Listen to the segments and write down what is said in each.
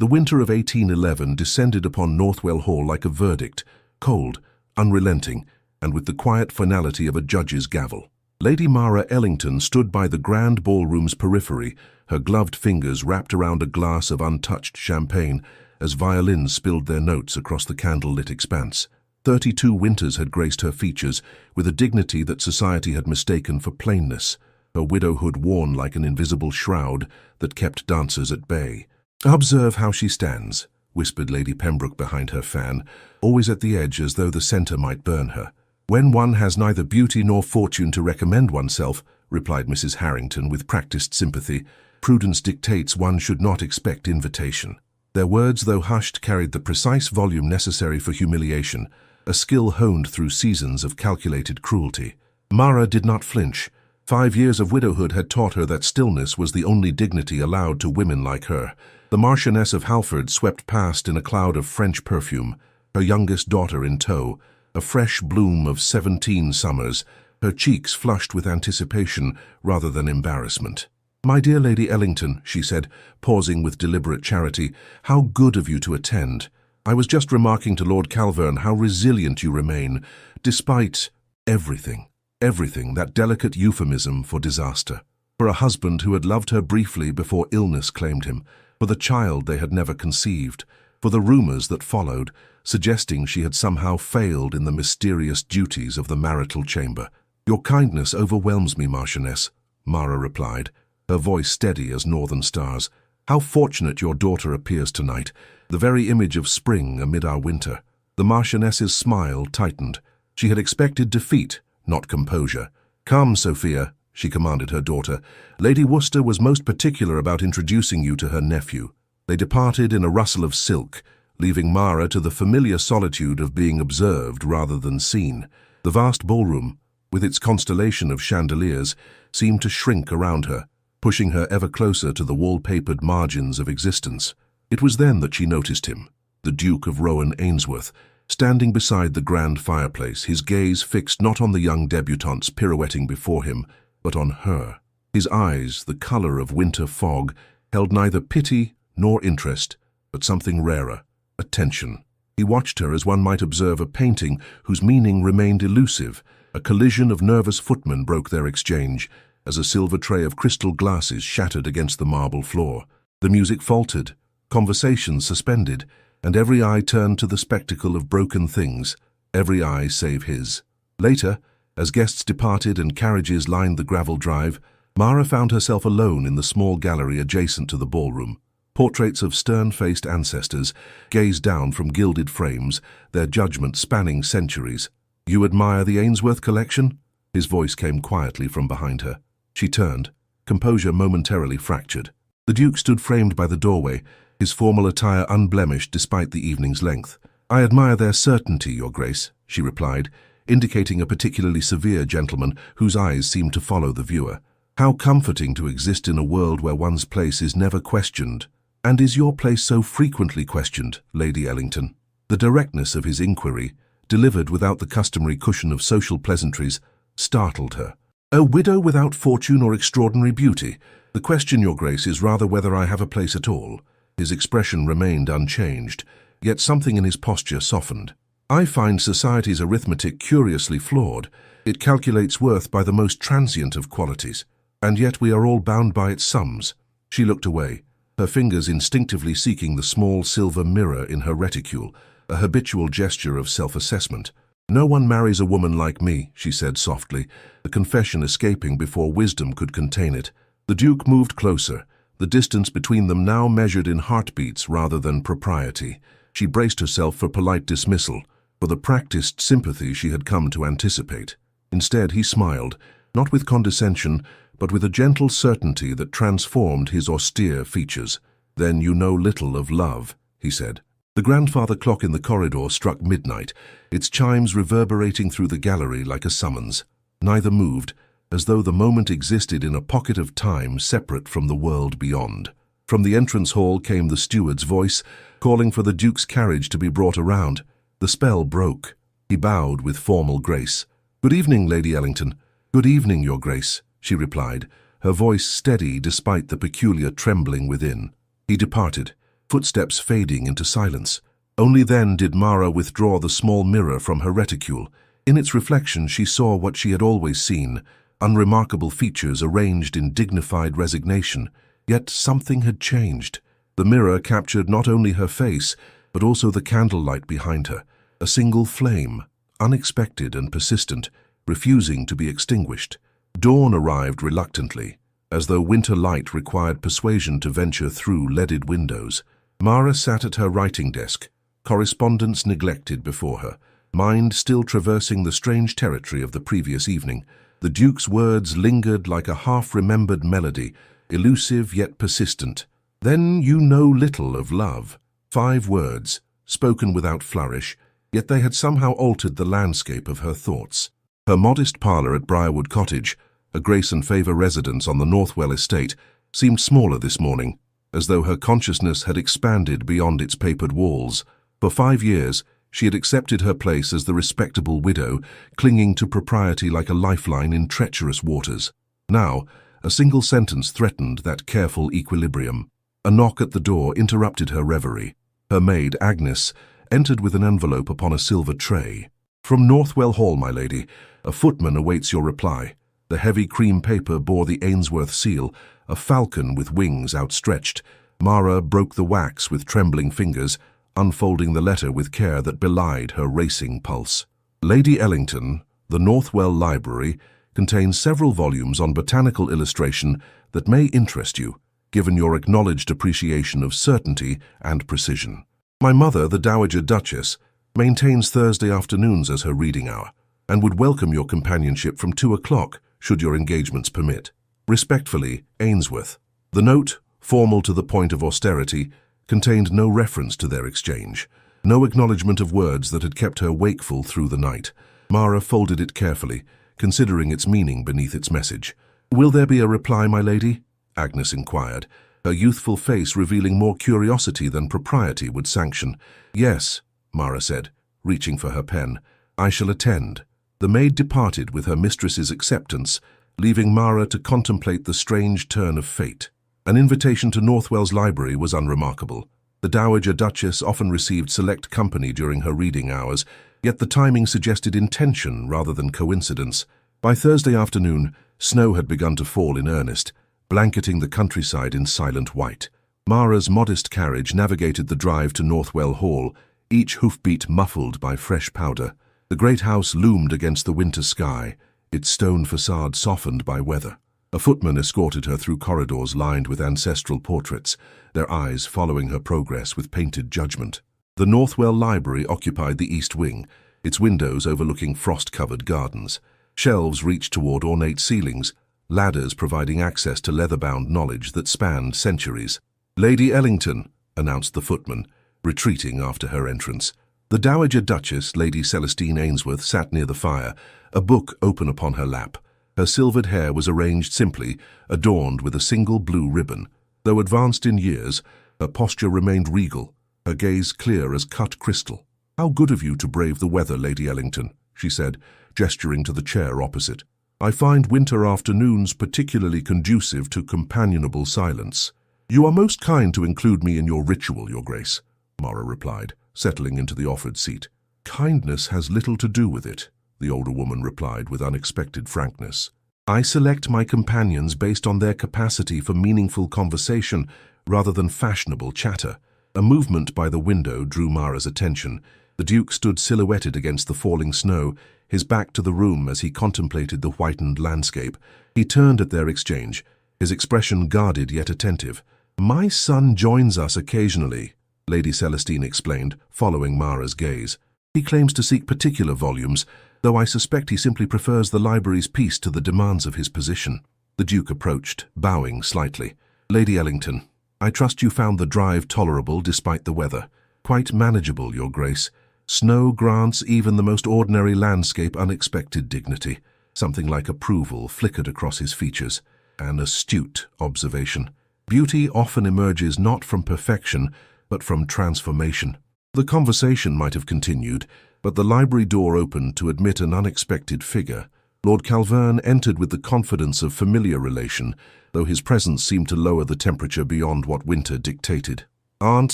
The winter of 1811 descended upon Northwell Hall like a verdict, cold, unrelenting, and with the quiet finality of a judge's gavel. Lady Mara Ellington stood by the grand ballroom's periphery, her gloved fingers wrapped around a glass of untouched champagne as violins spilled their notes across the candle-lit expanse. 32 winters had graced her features with a dignity that society had mistaken for plainness, her widowhood worn like an invisible shroud that kept dancers at bay. "Observe how she stands," whispered Lady Pembroke behind her fan, always at the edge as though the centre might burn her. "When one has neither beauty nor fortune to recommend oneself," replied Mrs. Harrington with practiced sympathy, "prudence dictates one should not expect invitation." Their words, though hushed, carried the precise volume necessary for humiliation, a skill honed through seasons of calculated cruelty. Mara did not flinch. 5 years of widowhood had taught her that stillness was the only dignity allowed to women like her. The Marchioness of Halford swept past in a cloud of French perfume, her youngest daughter in tow, a fresh bloom of 17 summers, her cheeks flushed with anticipation rather than embarrassment. "My dear Lady Ellington," she said, pausing with deliberate charity, "how good of you to attend. I was just remarking to Lord Calverne how resilient you remain, despite everything, that delicate euphemism for disaster. For a husband who had loved her briefly before illness claimed him, for the child they had never conceived, for the rumors that followed, suggesting she had somehow failed in the mysterious duties of the marital chamber. Your kindness overwhelms me, Marchioness," Mara replied, her voice steady as northern stars. "How fortunate your daughter appears tonight, the very image of spring amid our winter." The Marchioness's smile tightened. She had expected defeat, not composure. "Come, Sophia," she commanded her daughter. "Lady Worcester was most particular about introducing you to her nephew." They departed in a rustle of silk, leaving Mara to the familiar solitude of being observed rather than seen. The vast ballroom, with its constellation of chandeliers, seemed to shrink around her, pushing her ever closer to the wall-papered margins of existence. It was then that she noticed him, the Duke of Rowan Ainsworth, standing beside the grand fireplace, his gaze fixed not on the young debutantes pirouetting before him, but on her. His eyes, the colour of winter fog, held neither pity nor interest, but something rarer, attention. He watched her as one might observe a painting whose meaning remained elusive. A collision of nervous footmen broke their exchange, as a silver tray of crystal glasses shattered against the marble floor. The music faltered, conversation suspended, and every eye turned to the spectacle of broken things, every eye save his. Later, as guests departed and carriages lined the gravel drive, Mara found herself alone in the small gallery adjacent to the ballroom. Portraits of stern-faced ancestors gazed down from gilded frames, their judgment spanning centuries. "You admire the Ainsworth collection?" His voice came quietly from behind her. She turned, composure momentarily fractured. The Duke stood framed by the doorway, his formal attire unblemished despite the evening's length. "I admire their certainty, Your Grace," she replied, indicating a particularly severe gentleman whose eyes seemed to follow the viewer. "How comforting to exist in a world where one's place is never questioned." "And is your place so frequently questioned, Lady Ellington?" The directness of his inquiry, delivered without the customary cushion of social pleasantries, startled her. "A widow without fortune or extraordinary beauty? The question, Your Grace, is rather whether I have a place at all." His expression remained unchanged, yet something in his posture softened. "I find society's arithmetic curiously flawed. It calculates worth by the most transient of qualities, and yet we are all bound by its sums." She looked away, her fingers instinctively seeking the small silver mirror in her reticule, a habitual gesture of self-assessment. "No one marries a woman like me," she said softly, the confession escaping before wisdom could contain it. The Duke moved closer, the distance between them now measured in heartbeats rather than propriety. She braced herself for polite dismissal, for the practiced sympathy she had come to anticipate. Instead, he smiled, not with condescension, but with a gentle certainty that transformed his austere features. "Then you know little of love," he said. The grandfather clock in the corridor struck midnight, its chimes reverberating through the gallery like a summons. Neither moved, as though the moment existed in a pocket of time separate from the world beyond. From the entrance hall came the steward's voice, calling for the Duke's carriage to be brought around. The spell broke. He bowed with formal grace. "Good evening, Lady Ellington." "Good evening, Your Grace," she replied, her voice steady despite the peculiar trembling within. He departed, footsteps fading into silence. Only then did Mara withdraw the small mirror from her reticule. In its reflection she saw what she had always seen, unremarkable features arranged in dignified resignation. Yet something had changed. The mirror captured not only her face, but also the candlelight behind her, a single flame, unexpected and persistent, refusing to be extinguished. Dawn arrived reluctantly, as though winter light required persuasion to venture through leaded windows. Mara sat at her writing desk, correspondence neglected before her, mind still traversing the strange territory of the previous evening. The Duke's words lingered like a half-remembered melody, elusive yet persistent. "Then you know little of love." 5 words, spoken without flourish, yet they had somehow altered the landscape of her thoughts. Her modest parlour at Briarwood Cottage, a grace and favour residence on the Northwell estate, seemed smaller this morning, as though her consciousness had expanded beyond its papered walls. For 5 years, she had accepted her place as the respectable widow, clinging to propriety like a lifeline in treacherous waters. Now, a single sentence threatened that careful equilibrium. A knock at the door interrupted her reverie. Her maid, Agnes, entered with an envelope upon a silver tray. "From Northwell Hall, my lady. A footman awaits your reply." The heavy cream paper bore the Ainsworth seal, a falcon with wings outstretched. Mara broke the wax with trembling fingers, unfolding the letter with care that belied her racing pulse. "Lady Ellington, the Northwell Library, contains several volumes on botanical illustration that may interest you, given your acknowledged appreciation of certainty and precision. My mother, the Dowager Duchess, maintains Thursday afternoons as her reading hour, and would welcome your companionship from 2 o'clock, should your engagements permit. Respectfully, Ainsworth." The note, formal to the point of austerity, contained no reference to their exchange, no acknowledgement of words that had kept her wakeful through the night. Mara folded it carefully, considering its meaning beneath its message. "Will there be a reply, my lady?" Agnes inquired, her youthful face revealing more curiosity than propriety would sanction. "Yes," Mara said, reaching for her pen. "I shall attend." The maid departed with her mistress's acceptance, leaving Mara to contemplate the strange turn of fate. An invitation to Northwell's library was unremarkable. The Dowager Duchess often received select company during her reading hours, yet the timing suggested intention rather than coincidence. By Thursday afternoon, snow had begun to fall in earnest, blanketing the countryside in silent white. Mara's modest carriage navigated the drive to Northwell Hall, each hoofbeat muffled by fresh powder. The great house loomed against the winter sky, its stone facade softened by weather. A footman escorted her through corridors lined with ancestral portraits, their eyes following her progress with painted judgment. The Northwell Library occupied the east wing, its windows overlooking frost-covered gardens. Shelves reached toward ornate ceilings, ladders providing access to leather-bound knowledge that spanned centuries. "Lady Ellington," announced the footman, retreating after her entrance. The Dowager Duchess, Lady Celestine Ainsworth, sat near the fire, a book open upon her lap. Her silvered hair was arranged simply, adorned with a single blue ribbon. Though advanced in years, her posture remained regal, her gaze clear as cut crystal. "How good of you to brave the weather, Lady Ellington," she said, gesturing to the chair opposite. "I find winter afternoons particularly conducive to companionable silence." "You are most kind to include me in your ritual, Your Grace," Mara replied, settling into the offered seat. "Kindness has little to do with it," the older woman replied with unexpected frankness. "I select my companions based on their capacity for meaningful conversation rather than fashionable chatter." A movement by the window drew Mara's attention. The Duke stood silhouetted against the falling snow, his back to the room as he contemplated the whitened landscape. He turned at their exchange, his expression guarded yet attentive. "My son joins us occasionally," Lady Celestine explained, following Mara's gaze. "He claims to seek particular volumes, though I suspect he simply prefers the library's peace to the demands of his position." The Duke approached, bowing slightly. "Lady Ellington, I trust you found the drive tolerable despite the weather." "Quite manageable, Your Grace. Snow grants even the most ordinary landscape unexpected dignity." Something like approval flickered across his features. An astute observation. Beauty often emerges not from perfection, but from transformation. The conversation might have continued, but the library door opened to admit an unexpected figure. Lord Calverne entered with the confidence of familiar relation, though his presence seemed to lower the temperature beyond what winter dictated. Aunt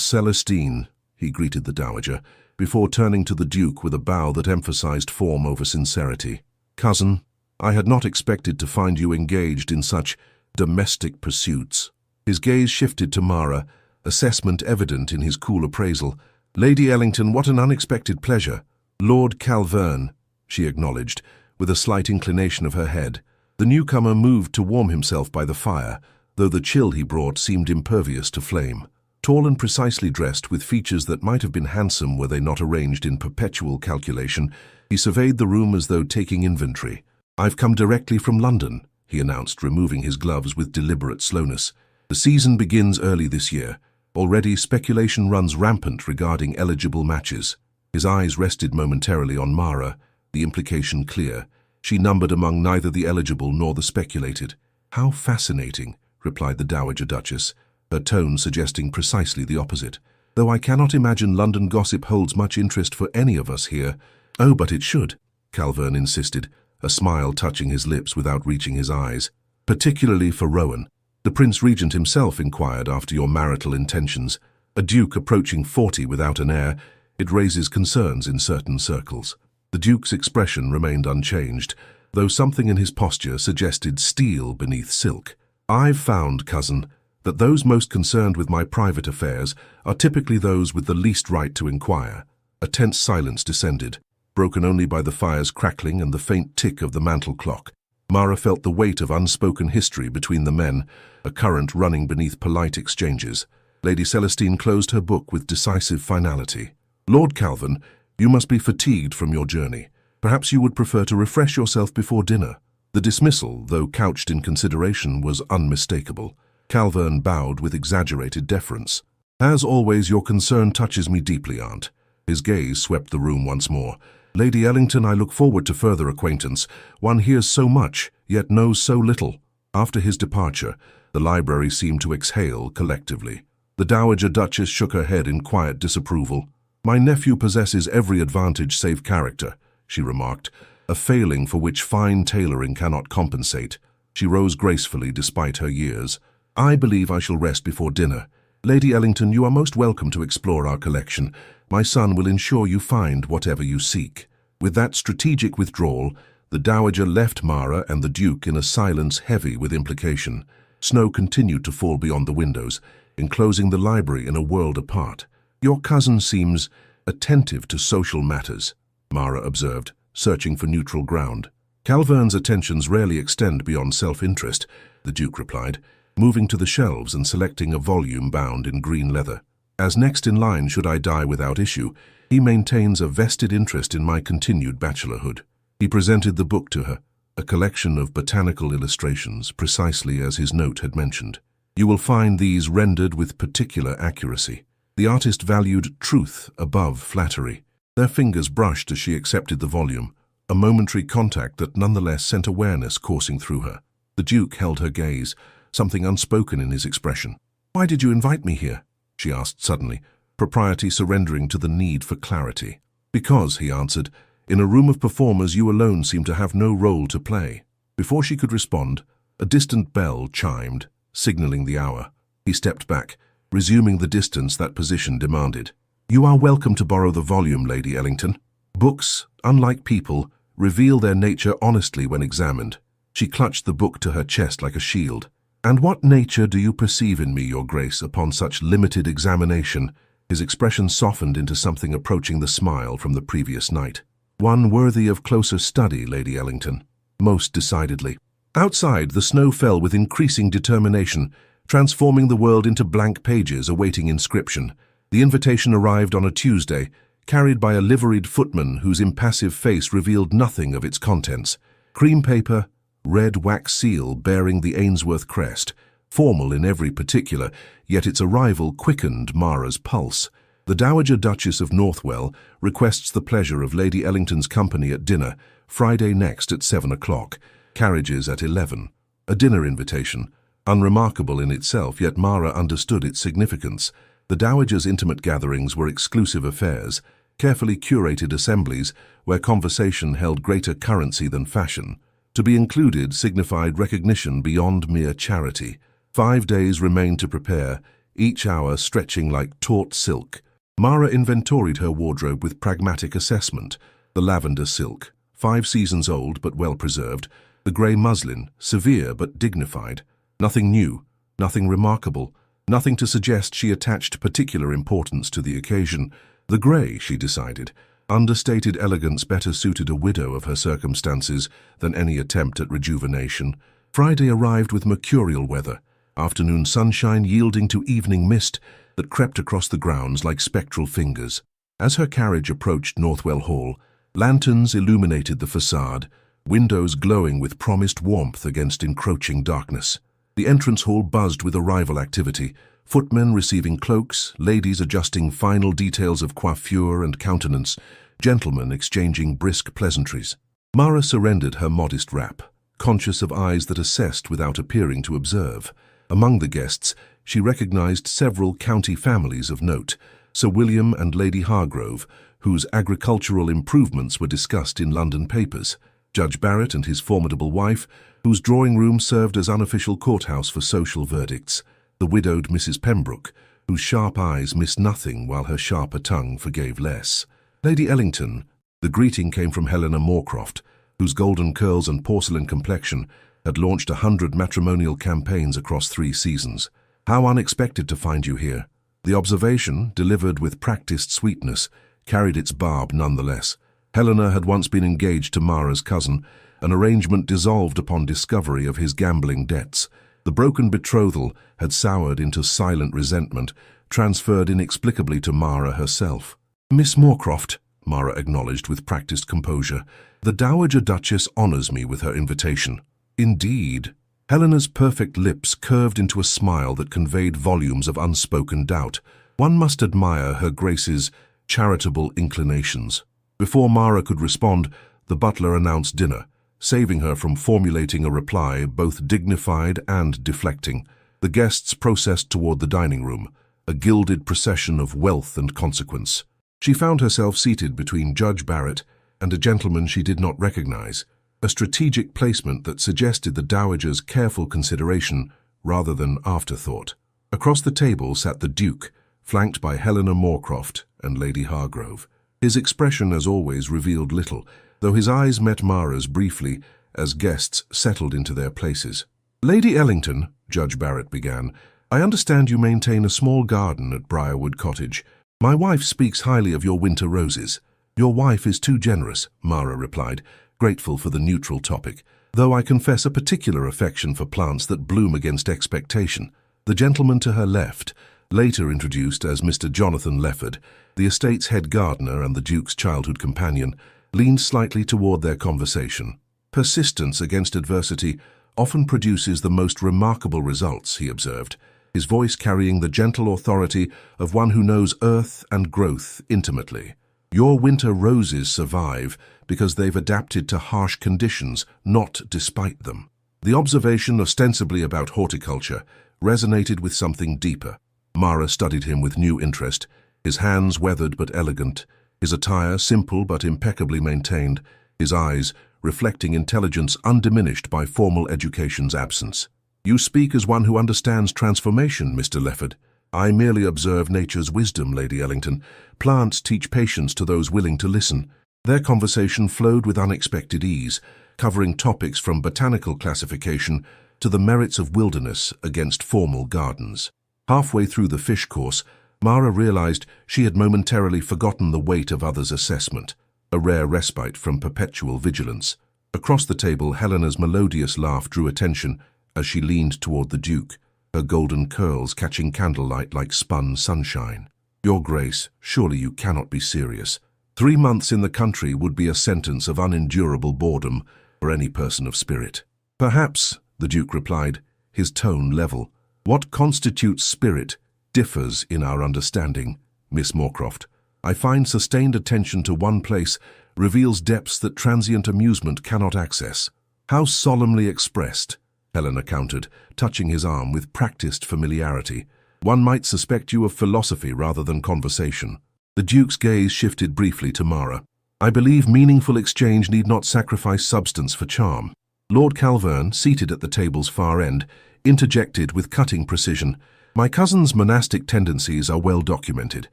Celestine, he greeted the dowager, before turning to the Duke with a bow that emphasized form over sincerity. Cousin, I had not expected to find you engaged in such domestic pursuits. His gaze shifted to Mara, assessment evident in his cool appraisal. Lady Ellington, what an unexpected pleasure. Lord Calverne, she acknowledged, with a slight inclination of her head. The newcomer moved to warm himself by the fire, though the chill he brought seemed impervious to flame. Tall and precisely dressed, with features that might have been handsome were they not arranged in perpetual calculation, he surveyed the room as though taking inventory. I've come directly from London, he announced, removing his gloves with deliberate slowness. The season begins early this year. Already speculation runs rampant regarding eligible matches. His eyes rested momentarily on Mara, the implication clear. She numbered among neither the eligible nor the speculated. How fascinating, replied the Dowager Duchess, her tone suggesting precisely the opposite. Though I cannot imagine London gossip holds much interest for any of us here. Oh, but it should, Calverne insisted, a smile touching his lips without reaching his eyes. Particularly for Rowan. The Prince Regent himself inquired after your marital intentions. A duke approaching 40 without an heir, it raises concerns in certain circles. The Duke's expression remained unchanged, though something in his posture suggested steel beneath silk. I've found, cousin, that those most concerned with my private affairs are typically those with the least right to inquire. A tense silence descended, broken only by the fire's crackling and the faint tick of the mantel clock. Mara felt the weight of unspoken history between the men, a current running beneath polite exchanges. Lady Celestine closed her book with decisive finality. Lord Calverne, you must be fatigued from your journey. Perhaps you would prefer to refresh yourself before dinner. The dismissal, though couched in consideration, was unmistakable. Calverne bowed with exaggerated deference. As always, your concern touches me deeply, Aunt. His gaze swept the room once more. Lady Ellington, I look forward to further acquaintance. One hears so much, yet knows so little. After his departure, the library seemed to exhale collectively. The Dowager Duchess shook her head in quiet disapproval. My nephew possesses every advantage save character, she remarked, a failing for which fine tailoring cannot compensate. She rose gracefully despite her years. I believe I shall rest before dinner. Lady Ellington, you are most welcome to explore our collection. My son will ensure you find whatever you seek. With that strategic withdrawal, the Dowager left Mara and the Duke in a silence heavy with implication. Snow continued to fall beyond the windows, enclosing the library in a world apart. Your cousin seems attentive to social matters, Mara observed, searching for neutral ground. Calverne's attentions rarely extend beyond self-interest, the Duke replied, moving to the shelves and selecting a volume bound in green leather. As next in line should I die without issue, he maintains a vested interest in my continued bachelorhood. He presented the book to her, a collection of botanical illustrations, precisely as his note had mentioned. You will find these rendered with particular accuracy. The artist valued truth above flattery. Their fingers brushed as she accepted the volume, a momentary contact that nonetheless sent awareness coursing through her. The Duke held her gaze, something unspoken in his expression. Why did you invite me here? She asked suddenly, propriety surrendering to the need for clarity. Because, he answered, in a room of performers you alone seem to have no role to play. Before she could respond, a distant bell chimed, signaling the hour. He stepped back, resuming the distance that position demanded. You are welcome to borrow the volume, Lady Ellington. Books, unlike people, reveal their nature honestly when examined. She clutched the book to her chest like a shield. And what nature do you perceive in me, Your Grace, upon such limited examination? His expression softened into something approaching the smile from the previous night. One worthy of closer study, Lady Ellington. Most decidedly. Outside, the snow fell with increasing determination, transforming the world into blank pages awaiting inscription. The invitation arrived on a Tuesday, carried by a liveried footman whose impassive face revealed nothing of its contents. Cream paper, red wax seal bearing the Ainsworth crest, formal in every particular, yet its arrival quickened Mara's pulse. The Dowager Duchess of Northwell requests the pleasure of Lady Ellington's company at dinner, Friday next at 7 o'clock, carriages at 11. A dinner invitation, unremarkable in itself, yet Mara understood its significance. The Dowager's intimate gatherings were exclusive affairs, carefully curated assemblies where conversation held greater currency than fashion. To be included signified recognition beyond mere charity. 5 days remained to prepare, each hour stretching like taut silk. Mara inventoried her wardrobe with pragmatic assessment. The lavender silk, 5 seasons old but well preserved. The grey muslin, severe but dignified. Nothing new, nothing remarkable, nothing to suggest she attached particular importance to the occasion. The grey, she decided, understated elegance better suited a widow of her circumstances than any attempt at rejuvenation. Friday arrived with mercurial weather, afternoon sunshine yielding to evening mist that crept across the grounds like spectral fingers. As her carriage approached Northwell Hall, lanterns illuminated the facade, windows glowing with promised warmth against encroaching darkness. The entrance hall buzzed with arrival activity, footmen receiving cloaks, ladies adjusting final details of coiffure and countenance, gentlemen exchanging brisk pleasantries. Mara surrendered her modest wrap, conscious of eyes that assessed without appearing to observe. Among the guests, she recognized several county families of note, Sir William and Lady Hargrove, whose agricultural improvements were discussed in London papers, Judge Barrett and his formidable wife, whose drawing room served as unofficial courthouse for social verdicts, the widowed Mrs. Pembroke, whose sharp eyes missed nothing while her sharper tongue forgave less. Lady Ellington. The greeting came from Helena Moorcroft, whose golden curls and porcelain complexion had launched 100 matrimonial campaigns across 3 seasons. How unexpected to find you here. The observation, delivered with practiced sweetness, carried its barb nonetheless. Helena had once been engaged to Mara's cousin, an arrangement dissolved upon discovery of his gambling debts. The broken betrothal had soured into silent resentment, transferred inexplicably to Mara herself. "Miss Moorcroft," Mara acknowledged with practiced composure, "the Dowager Duchess honors me with her invitation." "Indeed." Helena's perfect lips curved into a smile that conveyed volumes of unspoken doubt. One must admire her Grace's charitable inclinations. Before Mara could respond, the butler announced dinner, saving her from formulating a reply both dignified and deflecting. The guests processed toward the dining room, a gilded procession of wealth and consequence. She found herself seated between Judge Barrett and a gentleman she did not recognize, a strategic placement that suggested the Dowager's careful consideration rather than afterthought. Across the table sat the Duke, flanked by Helena Moorcroft and Lady Hargrove. His expression, as always, revealed little, though his eyes met Mara's briefly as guests settled into their places. "Lady Ellington," Judge Barrett began, "I understand you maintain a small garden at Briarwood Cottage. My wife speaks highly of your winter roses." "Your wife is too generous," Mara replied, grateful for the neutral topic, "though I confess a particular affection for plants that bloom against expectation." The gentleman to her left, later introduced as Mr. Jonathan Lefford, the estate's head gardener and the Duke's childhood companion, leaned slightly toward their conversation. "Persistence against adversity often produces the most remarkable results," he observed, his voice carrying the gentle authority of one who knows earth and growth intimately. "Your winter roses survive because they've adapted to harsh conditions, not despite them." The observation, ostensibly about horticulture, resonated with something deeper. Mara studied him with new interest, his hands weathered but elegant, his attire simple but impeccably maintained, his eyes reflecting intelligence undiminished by formal education's absence. "You speak as one who understands transformation, Mr. Lefford." "I merely observe nature's wisdom, Lady Ellington. Plants teach patience to those willing to listen." Their conversation flowed with unexpected ease, covering topics from botanical classification to the merits of wilderness against formal gardens. Halfway through the fish course, Mara realized she had momentarily forgotten the weight of others' assessment, a rare respite from perpetual vigilance. Across the table, Helena's melodious laugh drew attention as she leaned toward the Duke, her golden curls catching candlelight like spun sunshine. "Your Grace, surely you cannot be serious. 3 months in the country would be a sentence of unendurable boredom for any person of spirit." "Perhaps," the Duke replied, his tone level. "What constitutes spirit differs in our understanding, Miss Moorcroft. I find sustained attention to one place reveals depths that transient amusement cannot access." "How solemnly expressed," Helena countered, touching his arm with practiced familiarity. "One might suspect you of philosophy rather than conversation." The Duke's gaze shifted briefly to Mara. "I believe meaningful exchange need not sacrifice substance for charm." Lord Calverne, seated at the table's far end, interjected with cutting precision. My cousin's monastic tendencies are well documented,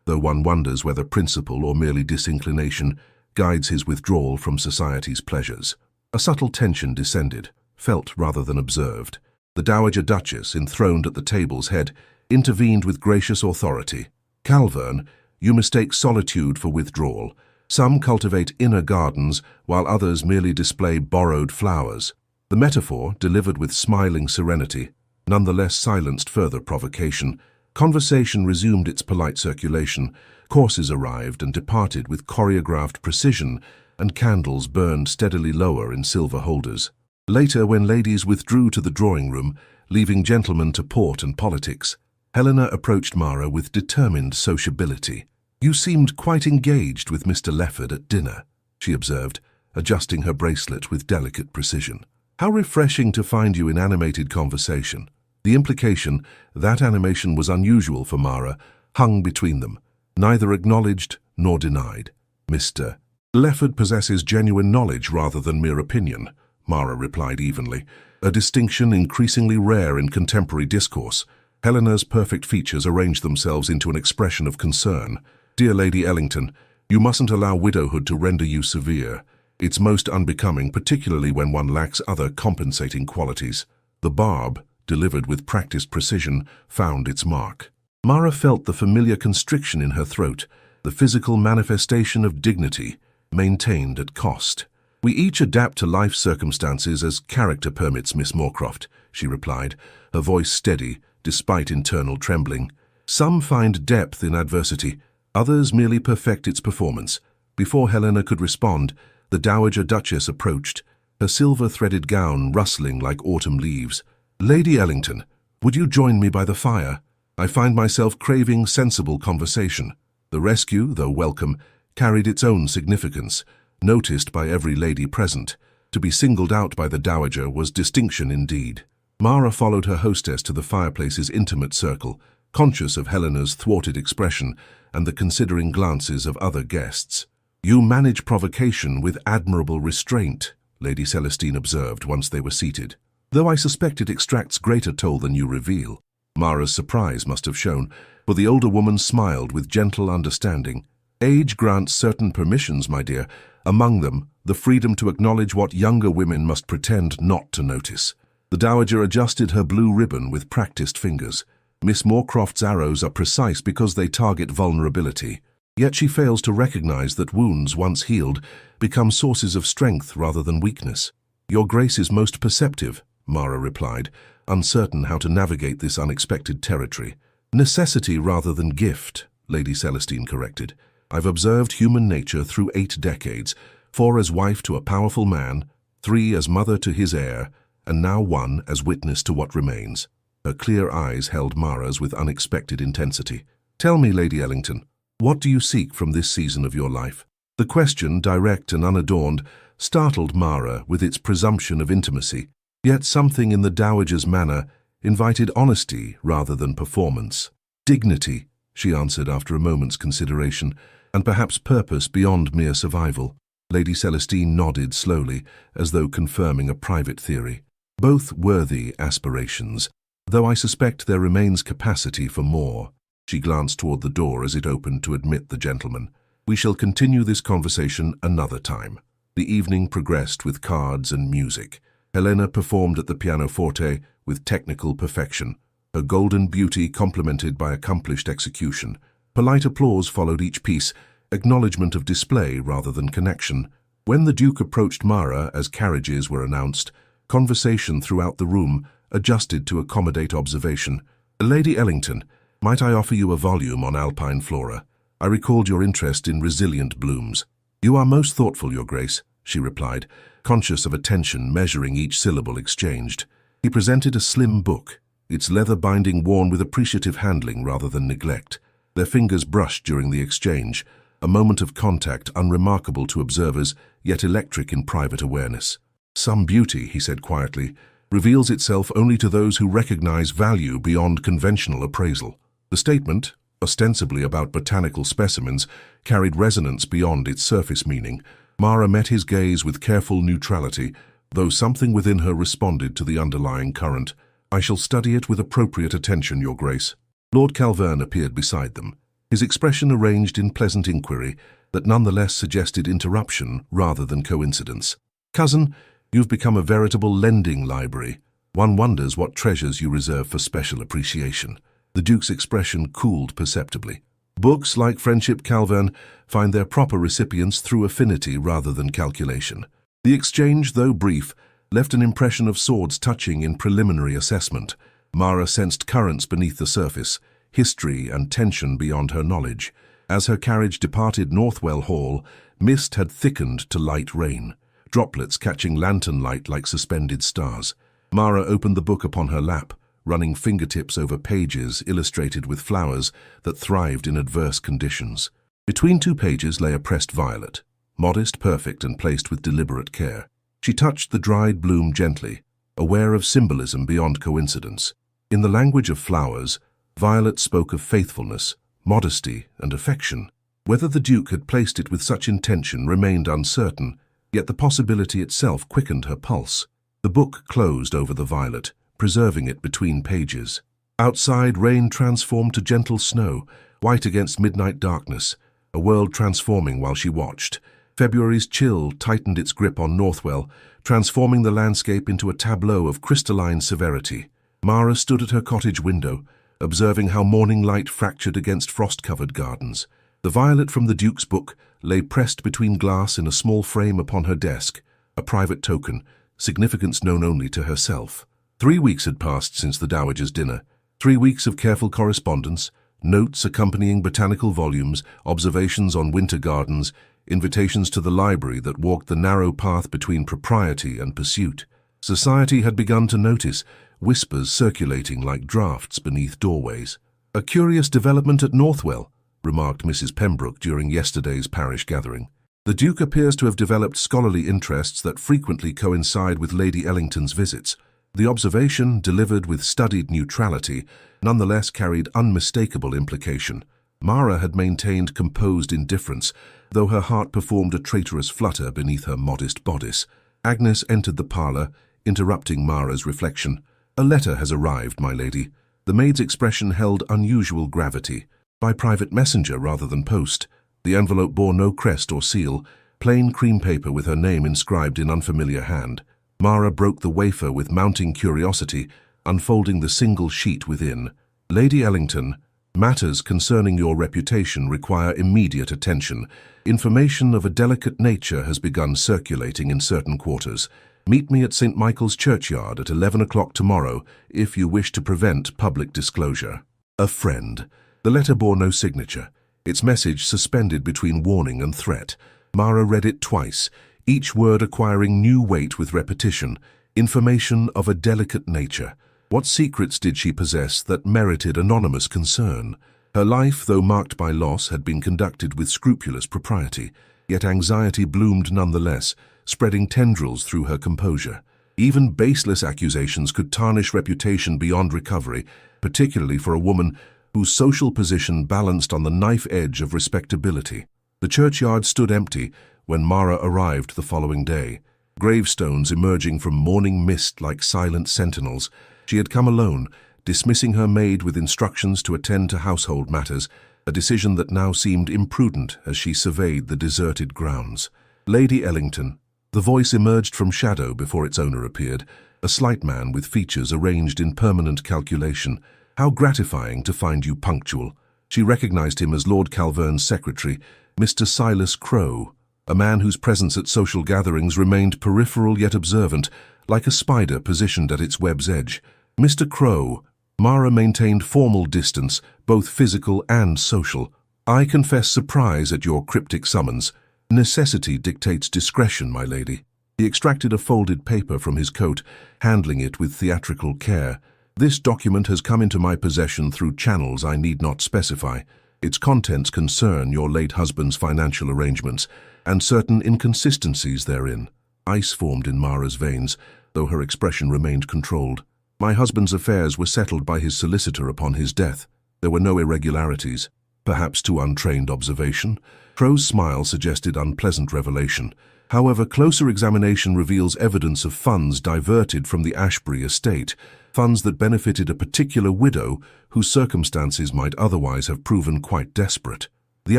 though one wonders whether principle or merely disinclination guides his withdrawal from society's pleasures. A subtle tension descended, felt rather than observed. The Dowager Duchess, enthroned at the table's head, intervened with gracious authority. "Calvern, you mistake solitude for withdrawal. Some cultivate inner gardens, while others merely display borrowed flowers." The metaphor, delivered with smiling serenity, nonetheless silenced further provocation. Conversation resumed its polite circulation. Courses arrived and departed with choreographed precision, and candles burned steadily lower in silver holders. Later, when ladies withdrew to the drawing-room, leaving gentlemen to port and politics, Helena approached Mara with determined sociability. "You seemed quite engaged with Mr. Lefford at dinner," she observed, adjusting her bracelet with delicate precision. "How refreshing to find you in animated conversation." The implication, that animation was unusual for Mara, hung between them, neither acknowledged nor denied. "Mr. Lefford possesses genuine knowledge rather than mere opinion," Mara replied evenly, a distinction increasingly rare in contemporary discourse. Helena's perfect features arranged themselves into an expression of concern. "Dear Lady Ellington, you mustn't allow widowhood to render you severe. It's most unbecoming, particularly when one lacks other compensating qualities." The barb, delivered with practiced precision, found its mark. Mara felt the familiar constriction in her throat, the physical manifestation of dignity, maintained at cost. "We each adapt to life circumstances as character permits, Miss Moorcroft," she replied, her voice steady, despite internal trembling. "Some find depth in adversity, others merely perfect its performance." Before Helena could respond, the Dowager Duchess approached, her silver-threaded gown rustling like autumn leaves. "Lady Ellington, would you join me by the fire? I find myself craving sensible conversation." The rescue, though welcome, carried its own significance, noticed by every lady present. To be singled out by the Dowager was distinction indeed. Mara followed her hostess to the fireplace's intimate circle, conscious of Helena's thwarted expression and the considering glances of other guests. "You manage provocation with admirable restraint," Lady Celestine observed once they were seated, "though I suspect it extracts greater toll than you reveal." Mara's surprise must have shown, for the older woman smiled with gentle understanding. "Age grants certain permissions, my dear, among them the freedom to acknowledge what younger women must pretend not to notice." The Dowager adjusted her blue ribbon with practiced fingers. "Miss Moorcroft's arrows are precise because they target vulnerability. Yet she fails to recognize that wounds, once healed, become sources of strength rather than weakness." "Your Grace is most perceptive," Mara replied, uncertain how to navigate this unexpected territory. "Necessity rather than gift," Lady Celestine corrected. "I've observed human nature through 8 decades, 4 as wife to a powerful man, 3 as mother to his heir, and now 1 as witness to what remains." Her clear eyes held Mara's with unexpected intensity. "Tell me, Lady Ellington, what do you seek from this season of your life?" The question, direct and unadorned, startled Mara with its presumption of intimacy, yet something in the Dowager's manner invited honesty rather than performance. "Dignity," she answered after a moment's consideration, "and perhaps purpose beyond mere survival." Lady Celestine nodded slowly, as though confirming a private theory. "Both worthy aspirations, though I suspect there remains capacity for more." She glanced toward the door as it opened to admit the gentleman. "We shall continue this conversation another time." The evening progressed with cards and music. Helena performed at the pianoforte with technical perfection, her golden beauty complemented by accomplished execution. Polite applause followed each piece, acknowledgement of display rather than connection. When the Duke approached Mara as carriages were announced, conversation throughout the room adjusted to accommodate observation. "Lady Ellington, might I offer you a volume on alpine flora? I recalled your interest in resilient blooms." "You are most thoughtful, Your Grace," she replied, conscious of attention measuring each syllable exchanged. He presented a slim book, its leather binding worn with appreciative handling rather than neglect. Their fingers brushed during the exchange, a moment of contact unremarkable to observers, yet electric in private awareness. "Some beauty," he said quietly, "reveals itself only to those who recognize value beyond conventional appraisal." The statement, ostensibly about botanical specimens, carried resonance beyond its surface meaning. Mara met his gaze with careful neutrality, though something within her responded to the underlying current. I shall study it with appropriate attention, Your Grace. Lord Calverne appeared beside them, his expression arranged in pleasant inquiry that nonetheless suggested interruption rather than coincidence. Cousin, you've become a veritable lending library. One wonders what treasures you reserve for special appreciation. The Duke's expression cooled perceptibly. Books, like Friendship Calverne, find their proper recipients through affinity rather than calculation. The exchange, though brief, left an impression of swords touching in preliminary assessment. Mara sensed currents beneath the surface, history and tension beyond her knowledge. As her carriage departed Northwell Hall, mist had thickened to light rain, droplets catching lantern light like suspended stars. Mara opened the book upon her lap, running fingertips over pages illustrated with flowers that thrived in adverse conditions. Between 2 pages lay a pressed violet, modest, perfect, and placed with deliberate care. She touched the dried bloom gently, aware of symbolism beyond coincidence. In the language of flowers, violet spoke of faithfulness, modesty, and affection. Whether the Duke had placed it with such intention remained uncertain, yet the possibility itself quickened her pulse. The book closed over the violet, preserving it between pages. Outside, rain transformed to gentle snow, white against midnight darkness, a world transforming while she watched. February's chill tightened its grip on Northwell, transforming the landscape into a tableau of crystalline severity. Mara stood at her cottage window, observing how morning light fractured against frost-covered gardens. The violet from the Duke's book lay pressed between glass in a small frame upon her desk, a private token, significance known only to herself. 3 weeks had passed since the Dowager's dinner, 3 weeks of careful correspondence, notes accompanying botanical volumes, observations on winter gardens, invitations to the library that walked the narrow path between propriety and pursuit. Society had begun to notice, whispers circulating like drafts beneath doorways. "A curious development at Northwell," remarked Mrs. Pembroke during yesterday's parish gathering. "The Duke appears to have developed scholarly interests that frequently coincide with Lady Ellington's visits." The observation, delivered with studied neutrality, nonetheless carried unmistakable implication. Mara had maintained composed indifference, though her heart performed a traitorous flutter beneath her modest bodice. Agnes entered the parlour, interrupting Mara's reflection. "A letter has arrived, my lady." The maid's expression held unusual gravity. "By private messenger rather than post." The envelope bore no crest or seal, plain cream paper with her name inscribed in unfamiliar hand. Mara broke the wafer with mounting curiosity, unfolding the single sheet within. "Lady Ellington, matters concerning your reputation require immediate attention. Information of a delicate nature has begun circulating in certain quarters. Meet me at St. Michael's Churchyard at 11 o'clock tomorrow if you wish to prevent public disclosure. A friend." The letter bore no signature, its message suspended between warning and threat. Mara read it twice, each word acquiring new weight with repetition. Information of a delicate nature. What secrets did she possess that merited anonymous concern? Her life, though marked by loss, had been conducted with scrupulous propriety, yet anxiety bloomed nonetheless, spreading tendrils through her composure. Even baseless accusations could tarnish reputation beyond recovery, particularly for a woman whose social position balanced on the knife edge of respectability. The churchyard stood empty when Mara arrived the following day, gravestones emerging from morning mist like silent sentinels. She had come alone, dismissing her maid with instructions to attend to household matters, a decision that now seemed imprudent as she surveyed the deserted grounds. "Lady Ellington." The voice emerged from shadow before its owner appeared, a slight man with features arranged in permanent calculation. "How gratifying to find you punctual." She recognized him as Lord Calverne's secretary, Mr. Silas Crowe, a man whose presence at social gatherings remained peripheral yet observant, like a spider positioned at its web's edge. "Mr. Crowe." Mara maintained formal distance, both physical and social. "I confess surprise at your cryptic summons. Necessity dictates discretion, my lady." He extracted a folded paper from his coat, handling it with theatrical care. "This document has come into my possession through channels I need not specify. Its contents concern your late husband's financial arrangements and certain inconsistencies therein." Ice formed in Mara's veins, though her expression remained controlled. "My husband's affairs were settled by his solicitor upon his death. There were no irregularities." Perhaps to untrained observation, Crowe's smile suggested unpleasant revelation. However, closer examination reveals evidence of funds diverted from the Ashbury estate, funds that benefited a particular widow whose circumstances might otherwise have proven quite desperate. The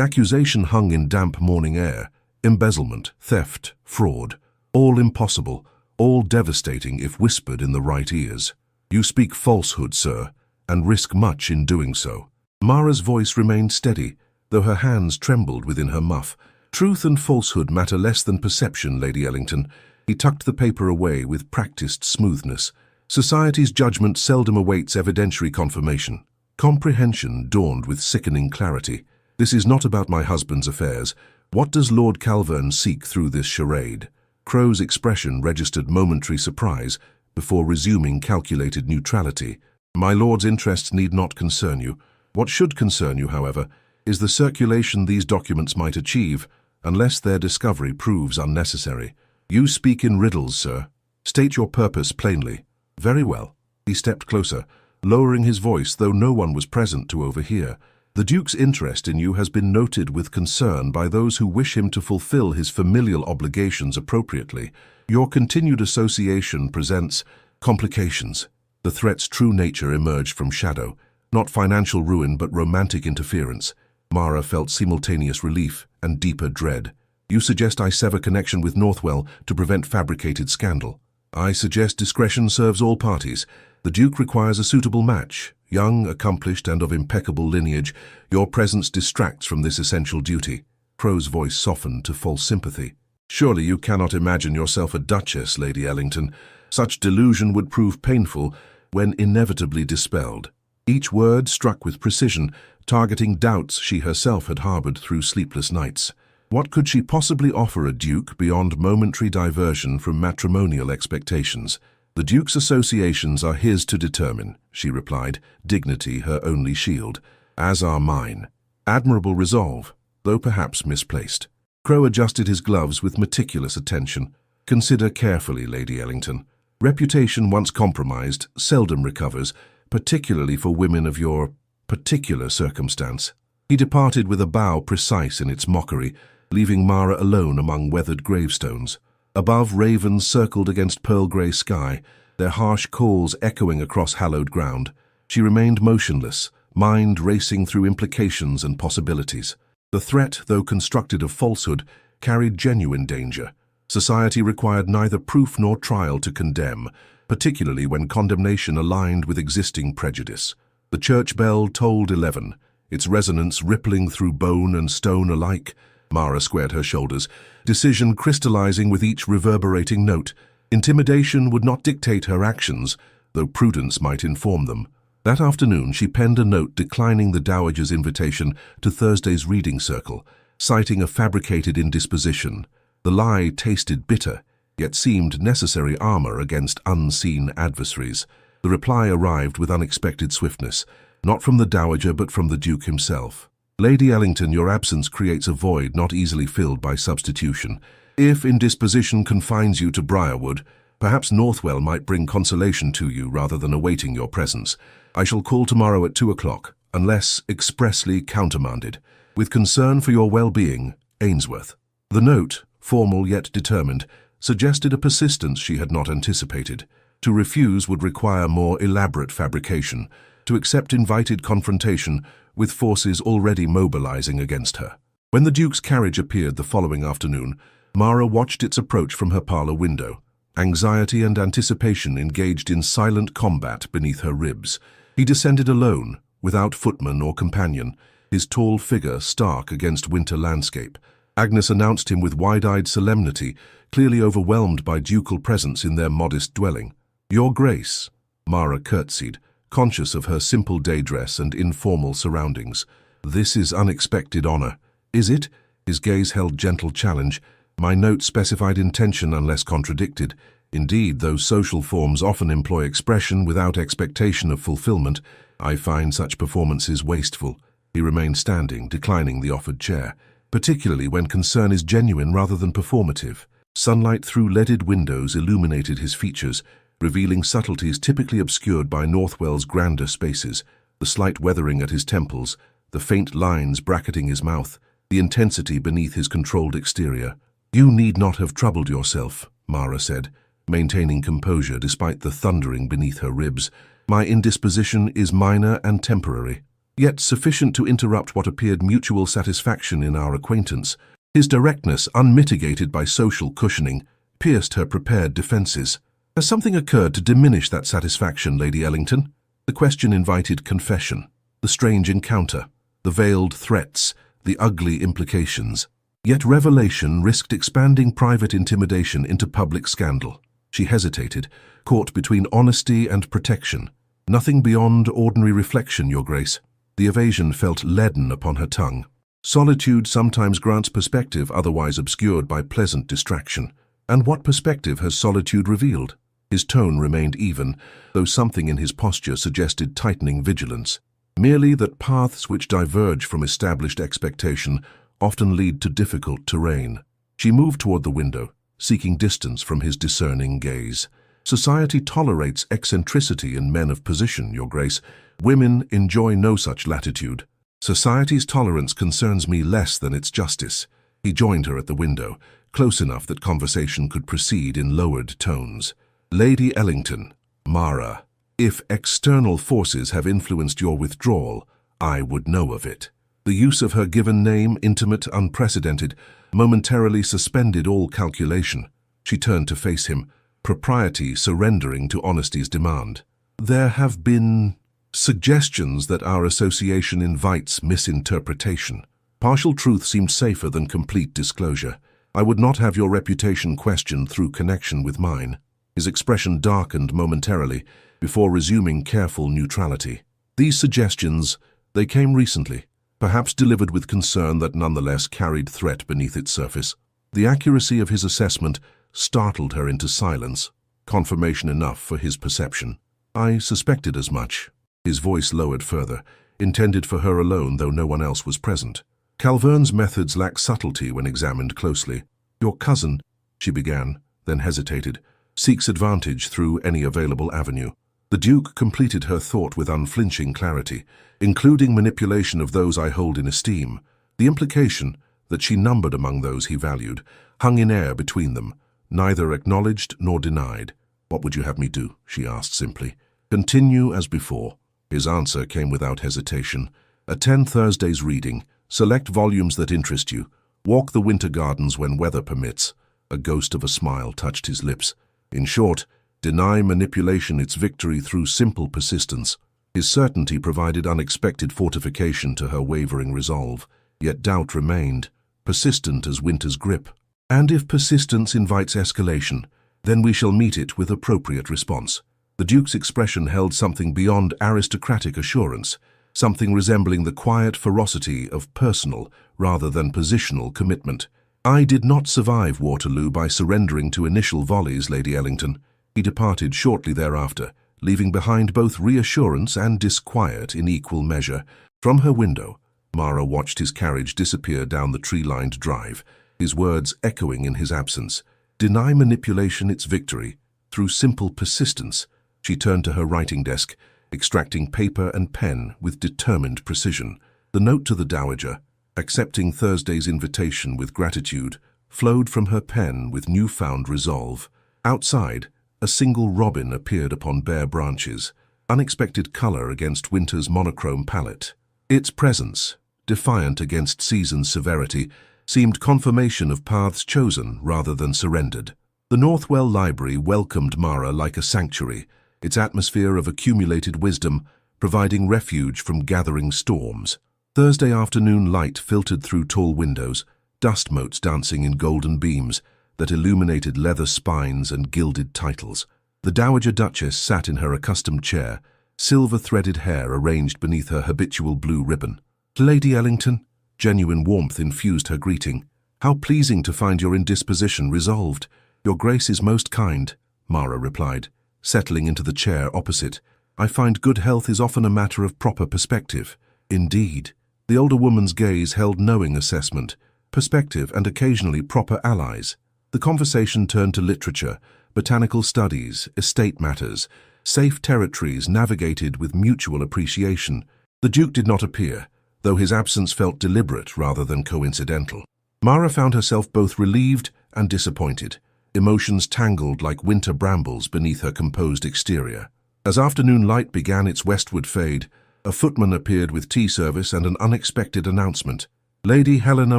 accusation hung in damp morning air: embezzlement, theft, fraud, all impossible, all devastating if whispered in the right ears. "You speak falsehood, sir, and risk much in doing so." Mara's voice remained steady, though her hands trembled within her muff. "Truth and falsehood matter less than perception, Lady Ellington." He tucked the paper away with practiced smoothness. Society's judgment seldom awaits evidentiary confirmation. Comprehension dawned with sickening clarity. "This is not about my husband's affairs. What does Lord Calvern seek through this charade?" Crow's expression registered momentary surprise before resuming calculated neutrality. "My lord's interests need not concern you. What should concern you, however, is the circulation these documents might achieve, unless their discovery proves unnecessary. You speak in riddles, sir. State your purpose plainly." "Very well." He stepped closer, lowering his voice, though no one was present to overhear. "The Duke's interest in you has been noted with concern by those who wish him to fulfill his familial obligations appropriately. Your continued association presents complications." The threat's true nature emerged from shadow. Not financial ruin, but romantic interference. Mara felt simultaneous relief and deeper dread. "You suggest I sever connection with Northwell to prevent fabricated scandal." "I suggest discretion serves all parties. The Duke requires a suitable match. Young, accomplished, and of impeccable lineage, your presence distracts from this essential duty." Crow's voice softened to false sympathy. "Surely you cannot imagine yourself a duchess, Lady Ellington. Such delusion would prove painful when inevitably dispelled." Each word struck with precision, targeting doubts she herself had harbored through sleepless nights. What could she possibly offer a duke beyond momentary diversion from matrimonial expectations? "The Duke's associations are his to determine," she replied, dignity her only shield, "as are mine." Admirable resolve, though perhaps misplaced. Crow adjusted his gloves with meticulous attention. "Consider carefully, Lady Ellington. Reputation once compromised seldom recovers, particularly for women of your particular circumstance." He departed with a bow precise in its mockery, leaving Mara alone among weathered gravestones. Above, ravens circled against pearl-grey sky, their harsh calls echoing across hallowed ground. She remained motionless, mind racing through implications and possibilities. The threat, though constructed of falsehood, carried genuine danger. Society required neither proof nor trial to condemn, particularly when condemnation aligned with existing prejudice. The church bell tolled 11, its resonance rippling through bone and stone alike. Mara squared her shoulders, decision crystallizing with each reverberating note. Intimidation would not dictate her actions, though prudence might inform them. That afternoon she penned a note declining the Dowager's invitation to Thursday's reading circle, citing a fabricated indisposition. The lie tasted bitter, yet seemed necessary armor against unseen adversaries. The reply arrived with unexpected swiftness, not from the Dowager but from the Duke himself. "Lady Ellington, your absence creates a void not easily filled by substitution. If indisposition confines you to Briarwood, perhaps Northwell might bring consolation to you rather than awaiting your presence. I shall call tomorrow at 2 o'clock, unless expressly countermanded. With concern for your well-being, Ainsworth." The note, formal yet determined, suggested a persistence she had not anticipated. To refuse would require more elaborate fabrication, to accept invited confrontation with forces already mobilizing against her. When the Duke's carriage appeared the following afternoon, Mara watched its approach from her parlor window. Anxiety and anticipation engaged in silent combat beneath her ribs. He descended alone, without footman or companion, his tall figure stark against winter landscape. Agnes announced him with wide-eyed solemnity, clearly overwhelmed by ducal presence in their modest dwelling. "Your Grace." Mara curtsied, conscious of her simple day dress and informal surroundings. "This is unexpected honor." "Is it?" His gaze held gentle challenge. "My note specified intention unless contradicted. Indeed, though social forms often employ expression without expectation of fulfillment, I find such performances wasteful." He remained standing, declining the offered chair, particularly when concern is genuine rather than performative. Sunlight through leaded windows illuminated his features, revealing subtleties typically obscured by Northwell's grander spaces, the slight weathering at his temples, the faint lines bracketing his mouth, the intensity beneath his controlled exterior. You need not have troubled yourself, Mara said, maintaining composure despite the thundering beneath her ribs. My indisposition is minor and temporary, yet sufficient to interrupt what appeared mutual satisfaction in our acquaintance. His directness, unmitigated by social cushioning, pierced her prepared defences. Has something occurred to diminish that satisfaction, Lady Ellington? The question invited confession. The strange encounter, the veiled threats, the ugly implications. Yet revelation risked expanding private intimidation into public scandal. She hesitated, caught between honesty and protection. Nothing beyond ordinary reflection, Your Grace. The evasion felt leaden upon her tongue. Solitude sometimes grants perspective otherwise obscured by pleasant distraction. And what perspective has solitude revealed? His tone remained even, though something in his posture suggested tightening vigilance. Merely that paths which diverge from established expectation often lead to difficult terrain. She moved toward the window, seeking distance from his discerning gaze. Society tolerates eccentricity in men of position, Your Grace. Women enjoy no such latitude. Society's tolerance concerns me less than its justice. He joined her at the window, close enough that conversation could proceed in lowered tones. Lady Ellington, Mara, if external forces have influenced your withdrawal, I would know of it. The use of her given name, intimate, unprecedented, momentarily suspended all calculation. She turned to face him, propriety surrendering to honesty's demand. There have been suggestions that our association invites misinterpretation. Partial truth seemed safer than complete disclosure. I would not have your reputation questioned through connection with mine. His expression darkened momentarily before resuming careful neutrality. These suggestions, they came recently, perhaps delivered with concern that nonetheless carried threat beneath its surface. The accuracy of his assessment startled her into silence, confirmation enough for his perception. I suspected as much. His voice lowered further, intended for her alone though no one else was present. Calverne's methods lack subtlety when examined closely. Your cousin, she began, then hesitated, seeks advantage through any available avenue. The Duke completed her thought with unflinching clarity, including manipulation of those I hold in esteem. The implication that she numbered among those he valued hung in air between them, neither acknowledged nor denied. What would you have me do? She asked simply. Continue as before. His answer came without hesitation. Attend Thursday's reading. Select volumes that interest you. Walk the winter gardens when weather permits. A ghost of a smile touched his lips. In short, deny manipulation its victory through simple persistence. His certainty provided unexpected fortification to her wavering resolve, yet doubt remained, persistent as winter's grip. And if persistence invites escalation, then we shall meet it with appropriate response. The Duke's expression held something beyond aristocratic assurance, something resembling the quiet ferocity of personal rather than positional commitment. I did not survive Waterloo by surrendering to initial volleys, Lady Ellington. He departed shortly thereafter, leaving behind both reassurance and disquiet in equal measure. From her window, Mara watched his carriage disappear down the tree-lined drive, his words echoing in his absence. Deny manipulation its victory through simple persistence. She turned to her writing desk, extracting paper and pen with determined precision. The note to the Dowager, accepting Thursday's invitation with gratitude, flowed from her pen with newfound resolve. Outside, a single robin appeared upon bare branches, unexpected color against winter's monochrome palette. Its presence, defiant against season's severity, seemed confirmation of paths chosen rather than surrendered. The Northwell Library welcomed Mara like a sanctuary, its atmosphere of accumulated wisdom providing refuge from gathering storms. Thursday afternoon light filtered through tall windows, dust motes dancing in golden beams that illuminated leather spines and gilded titles. The Dowager Duchess sat in her accustomed chair, silver-threaded hair arranged beneath her habitual blue ribbon. Lady Ellington, genuine warmth infused her greeting. How pleasing to find your indisposition resolved. Your Grace is most kind, Mara replied, settling into the chair opposite. I find good health is often a matter of proper perspective. Indeed. The older woman's gaze held knowing assessment, perspective and occasionally proper allies. The conversation turned to literature, botanical studies, estate matters, safe territories navigated with mutual appreciation. The Duke did not appear, though his absence felt deliberate rather than coincidental. Mara found herself both relieved and disappointed, emotions tangled like winter brambles beneath her composed exterior. As afternoon light began its westward fade, a footman appeared with tea service and an unexpected announcement. "Lady Helena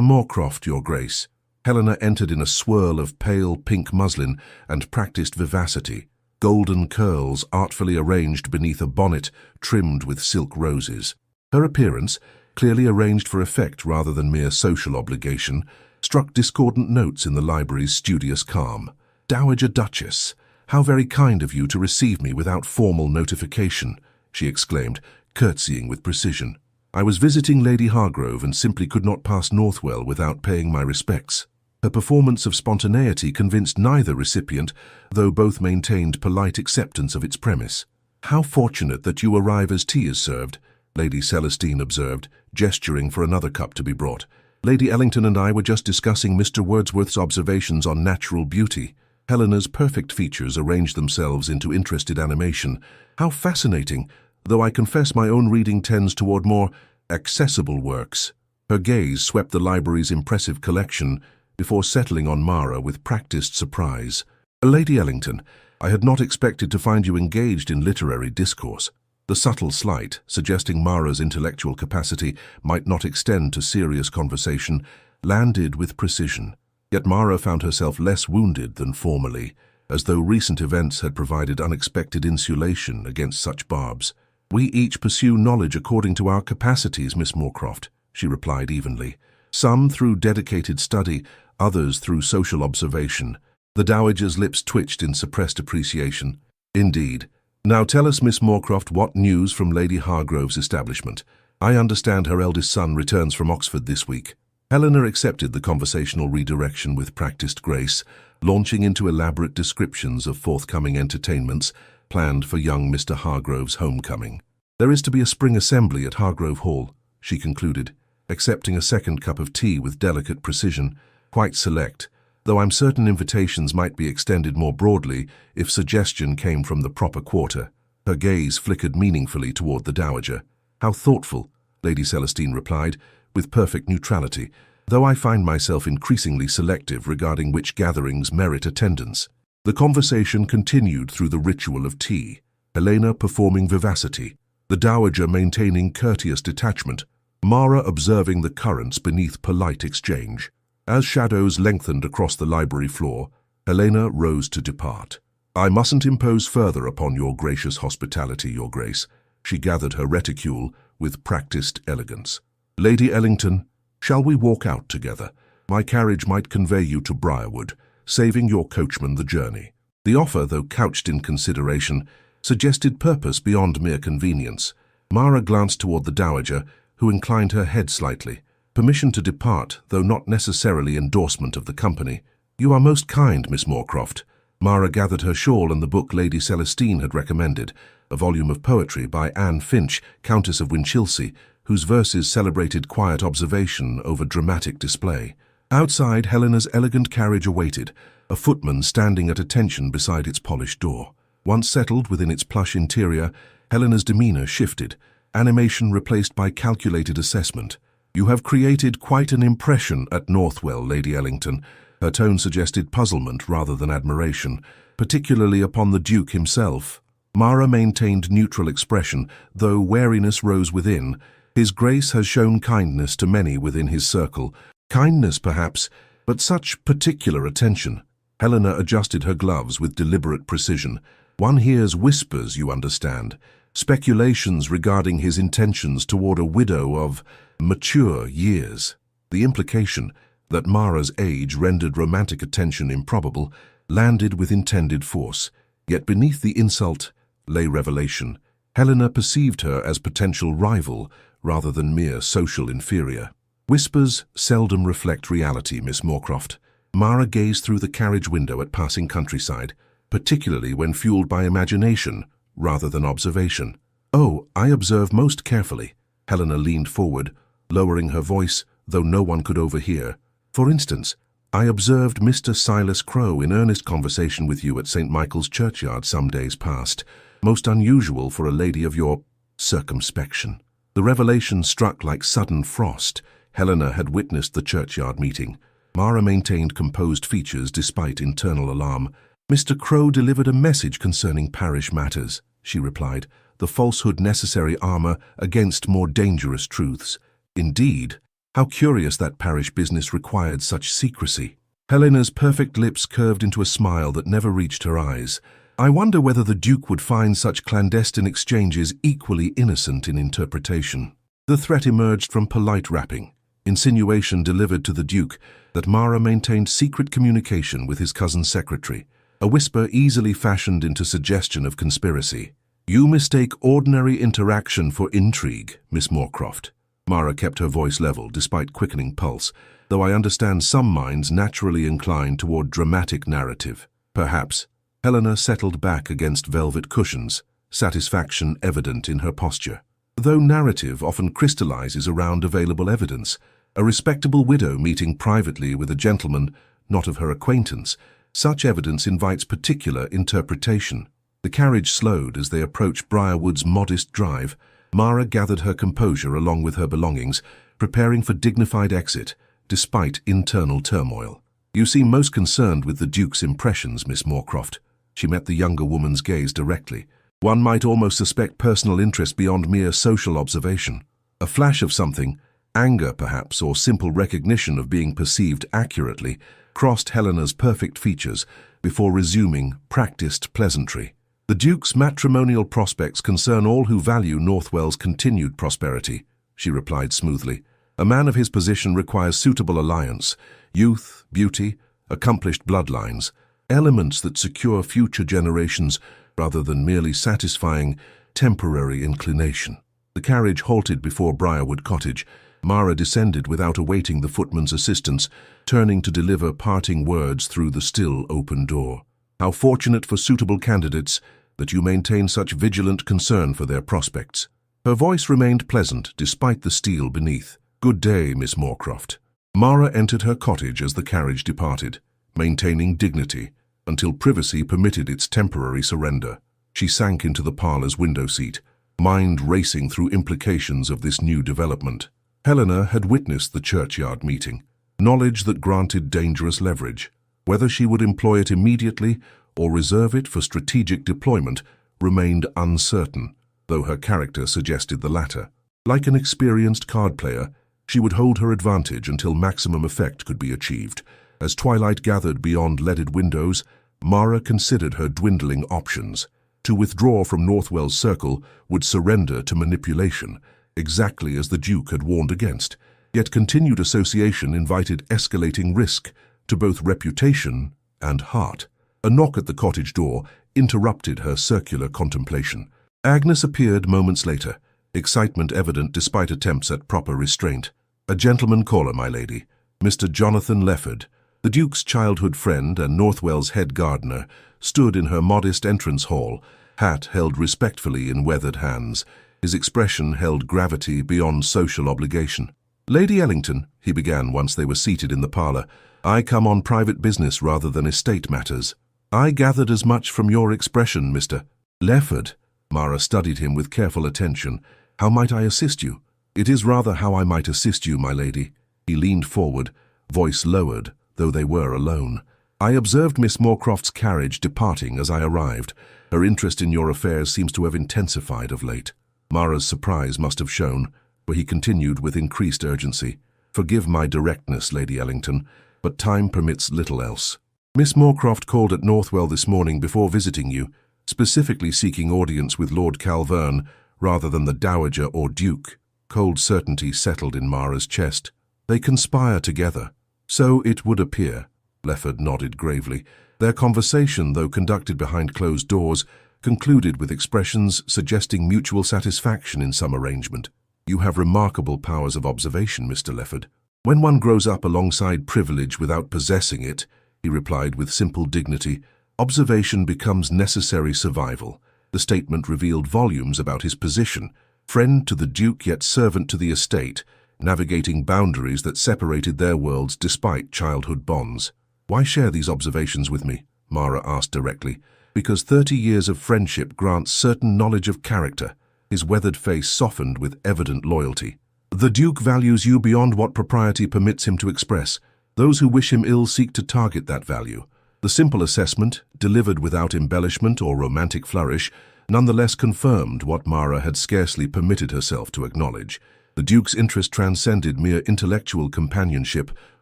Moorcroft, Your Grace." Helena entered in a swirl of pale pink muslin and practiced vivacity, golden curls artfully arranged beneath a bonnet trimmed with silk roses. Her appearance, clearly arranged for effect rather than mere social obligation, struck discordant notes in the library's studious calm. "Dowager Duchess, how very kind of you to receive me without formal notification," she exclaimed, curtsying with precision. "I was visiting Lady Hargrove and simply could not pass Northwell without paying my respects." Her performance of spontaneity convinced neither recipient, though both maintained polite acceptance of its premise. "How fortunate that you arrive as tea is served," Lady Celestine observed, gesturing for another cup to be brought. "Lady Ellington and I were just discussing Mr. Wordsworth's observations on natural beauty." Helena's perfect features arranged themselves into interested animation. "How fascinating, though I confess my own reading tends toward more accessible works." Her gaze swept the library's impressive collection before settling on Mara with practiced surprise. "Lady Ellington, I had not expected to find you engaged in literary discourse." The subtle slight, suggesting Mara's intellectual capacity might not extend to serious conversation, landed with precision. Yet Mara found herself less wounded than formerly, as though recent events had provided unexpected insulation against such barbs. "We each pursue knowledge according to our capacities, Miss Moorcroft," she replied evenly. "Some through dedicated study, others through social observation." The dowager's lips twitched in suppressed appreciation. "Indeed. Now tell us, Miss Moorcroft, what news from Lady Hargrove's establishment? I understand her eldest son returns from Oxford this week." Helena accepted the conversational redirection with practiced grace, launching into elaborate descriptions of forthcoming entertainments planned for young Mr. Hargrove's homecoming. "There is to be a spring assembly at Hargrove Hall," she concluded, accepting a second cup of tea with delicate precision. "Quite select, though I'm certain invitations might be extended more broadly if suggestion came from the proper quarter." Her gaze flickered meaningfully toward the dowager. "How thoughtful," Lady Celestine replied, with perfect neutrality, "though I find myself increasingly selective regarding which gatherings merit attendance." The conversation continued through the ritual of tea, Helena performing vivacity, the dowager maintaining courteous detachment, Mara observing the currents beneath polite exchange. As shadows lengthened across the library floor, Helena rose to depart. "I mustn't impose further upon your gracious hospitality, Your Grace." She gathered her reticule with practiced elegance. "Lady Ellington, shall we walk out together? My carriage might convey you to Briarwood, saving your coachman the journey." The offer, though couched in consideration, suggested purpose beyond mere convenience. Mara glanced toward the dowager, who inclined her head slightly. Permission to depart, though not necessarily endorsement of the company. "You are most kind, Miss Moorcroft." Mara gathered her shawl and the book Lady Celestine had recommended, a volume of poetry by Anne Finch, Countess of Winchilsea, whose verses celebrated quiet observation over dramatic display. Outside, Helena's elegant carriage awaited, a footman standing at attention beside its polished door. Once settled within its plush interior, Helena's demeanor shifted, animation replaced by calculated assessment. "You have created quite an impression at Northwell, Lady Ellington." Her tone suggested puzzlement rather than admiration, particularly upon the Duke himself. Mara maintained neutral expression, though wariness rose within. "His Grace has shown kindness to many within his circle. Kindness, perhaps, but such particular attention." Helena adjusted her gloves with deliberate precision. "One hears whispers, you understand, speculations regarding his intentions toward a widow of mature years." The implication that Mara's age rendered romantic attention improbable landed with intended force. Yet beneath the insult lay revelation. Helena perceived her as potential rival rather than mere social inferior. "Whispers seldom reflect reality, Miss Moorcroft." Mara gazed through the carriage window at passing countryside, particularly when fueled by imagination rather than observation. "Oh, I observe most carefully." Helena leaned forward, lowering her voice, though no one could overhear. "For instance, I observed Mr. Silas Crowe in earnest conversation with you at St. Michael's churchyard some days past, most unusual for a lady of your circumspection." The revelation struck like sudden frost. Helena had witnessed the churchyard meeting. Mara maintained composed features despite internal alarm. "Mr. Crow delivered a message concerning parish matters," she replied, "the falsehood necessary armor against more dangerous truths." "Indeed, how curious that parish business required such secrecy." Helena's perfect lips curved into a smile that never reached her eyes. "I wonder whether the Duke would find such clandestine exchanges equally innocent in interpretation." The threat emerged from polite rapping, insinuation delivered to the Duke that Mara maintained secret communication with his cousin's secretary, a whisper easily fashioned into suggestion of conspiracy. "You mistake ordinary interaction for intrigue, Miss Moorcroft." Mara kept her voice level despite quickening pulse, though I understand some minds naturally incline toward dramatic narrative. Perhaps. Helena settled back against velvet cushions, satisfaction evident in her posture. Though narrative often crystallizes around available evidence, a respectable widow meeting privately with a gentleman not of her acquaintance, such evidence invites particular interpretation. The carriage slowed as they approached Briarwood's modest drive. Mara gathered her composure along with her belongings, preparing for dignified exit, despite internal turmoil. "You seem most concerned with the Duke's impressions, Miss Moorcroft." She met the younger woman's gaze directly. "One might almost suspect personal interest beyond mere social observation. A flash of something, anger perhaps, or simple recognition of being perceived accurately, crossed Helena's perfect features before resuming practiced pleasantry. "The Duke's matrimonial prospects concern all who value Northwell's continued prosperity," she replied smoothly. "A man of his position requires suitable alliance, youth, beauty, accomplished bloodlines, elements that secure future generations rather than merely satisfying temporary inclination." The carriage halted before Briarwood Cottage. Mara descended without awaiting the footman's assistance, turning to deliver parting words through the still open door. "How fortunate for suitable candidates that you maintain such vigilant concern for their prospects." Her voice remained pleasant despite the steel beneath. "Good day, Miss Moorcroft." Mara entered her cottage as the carriage departed, maintaining dignity until privacy permitted its temporary surrender. She sank into the parlor's window seat, mind racing through implications of this new development. Helena had witnessed the churchyard meeting, knowledge that granted dangerous leverage. Whether she would employ it immediately or reserve it for strategic deployment remained uncertain, though her character suggested the latter. Like an experienced card player, she would hold her advantage until maximum effect could be achieved. As twilight gathered beyond leaded windows, Mara considered her dwindling options. To withdraw from Northwell's circle would surrender to manipulation, exactly as the Duke had warned against. Yet continued association invited escalating risk to both reputation and heart. A knock at the cottage door interrupted her circular contemplation. Agnes appeared moments later, excitement evident despite attempts at proper restraint. "A gentleman caller, my lady. Mr. Jonathan Lefford." The Duke's childhood friend and Northwell's head gardener stood in her modest entrance hall, hat held respectfully in weathered hands. His expression held gravity beyond social obligation. "Lady Ellington," he began once they were seated in the parlor, "I come on private business rather than estate matters." "I gathered as much from your expression, Mr. Lefford." Mara studied him with careful attention. "How might I assist you?" "It is rather how I might assist you, my lady." He leaned forward, voice lowered, though they were alone. "I observed Miss Moorcroft's carriage departing as I arrived. Her interest in your affairs seems to have intensified of late." Mara's surprise must have shown, for he continued with increased urgency. "Forgive my directness, Lady Ellington, but time permits little else. Miss Moorcroft called at Northwell this morning before visiting you, specifically seeking audience with Lord Calverne rather than the Dowager or Duke." Cold certainty settled in Mara's chest. "They conspire together." "So it would appear." Lefford nodded gravely. Their conversation, though conducted behind closed doors, concluded with expressions suggesting mutual satisfaction in some arrangement. "You have remarkable powers of observation, Mr. Lefford." "When one grows up alongside privilege without possessing it," he replied with simple dignity, "observation becomes necessary survival." The statement revealed volumes about his position, friend to the Duke yet servant to the estate, navigating boundaries that separated their worlds despite childhood bonds. "Why share these observations with me?" Mara asked directly. "Because 30 years of friendship grants certain knowledge of character." His weathered face softened with evident loyalty. "The Duke values you beyond what propriety permits him to express. Those who wish him ill seek to target that value. The simple assessment, delivered without embellishment or romantic flourish, nonetheless confirmed what Mara had scarcely permitted herself to acknowledge. The Duke's interest transcended mere intellectual companionship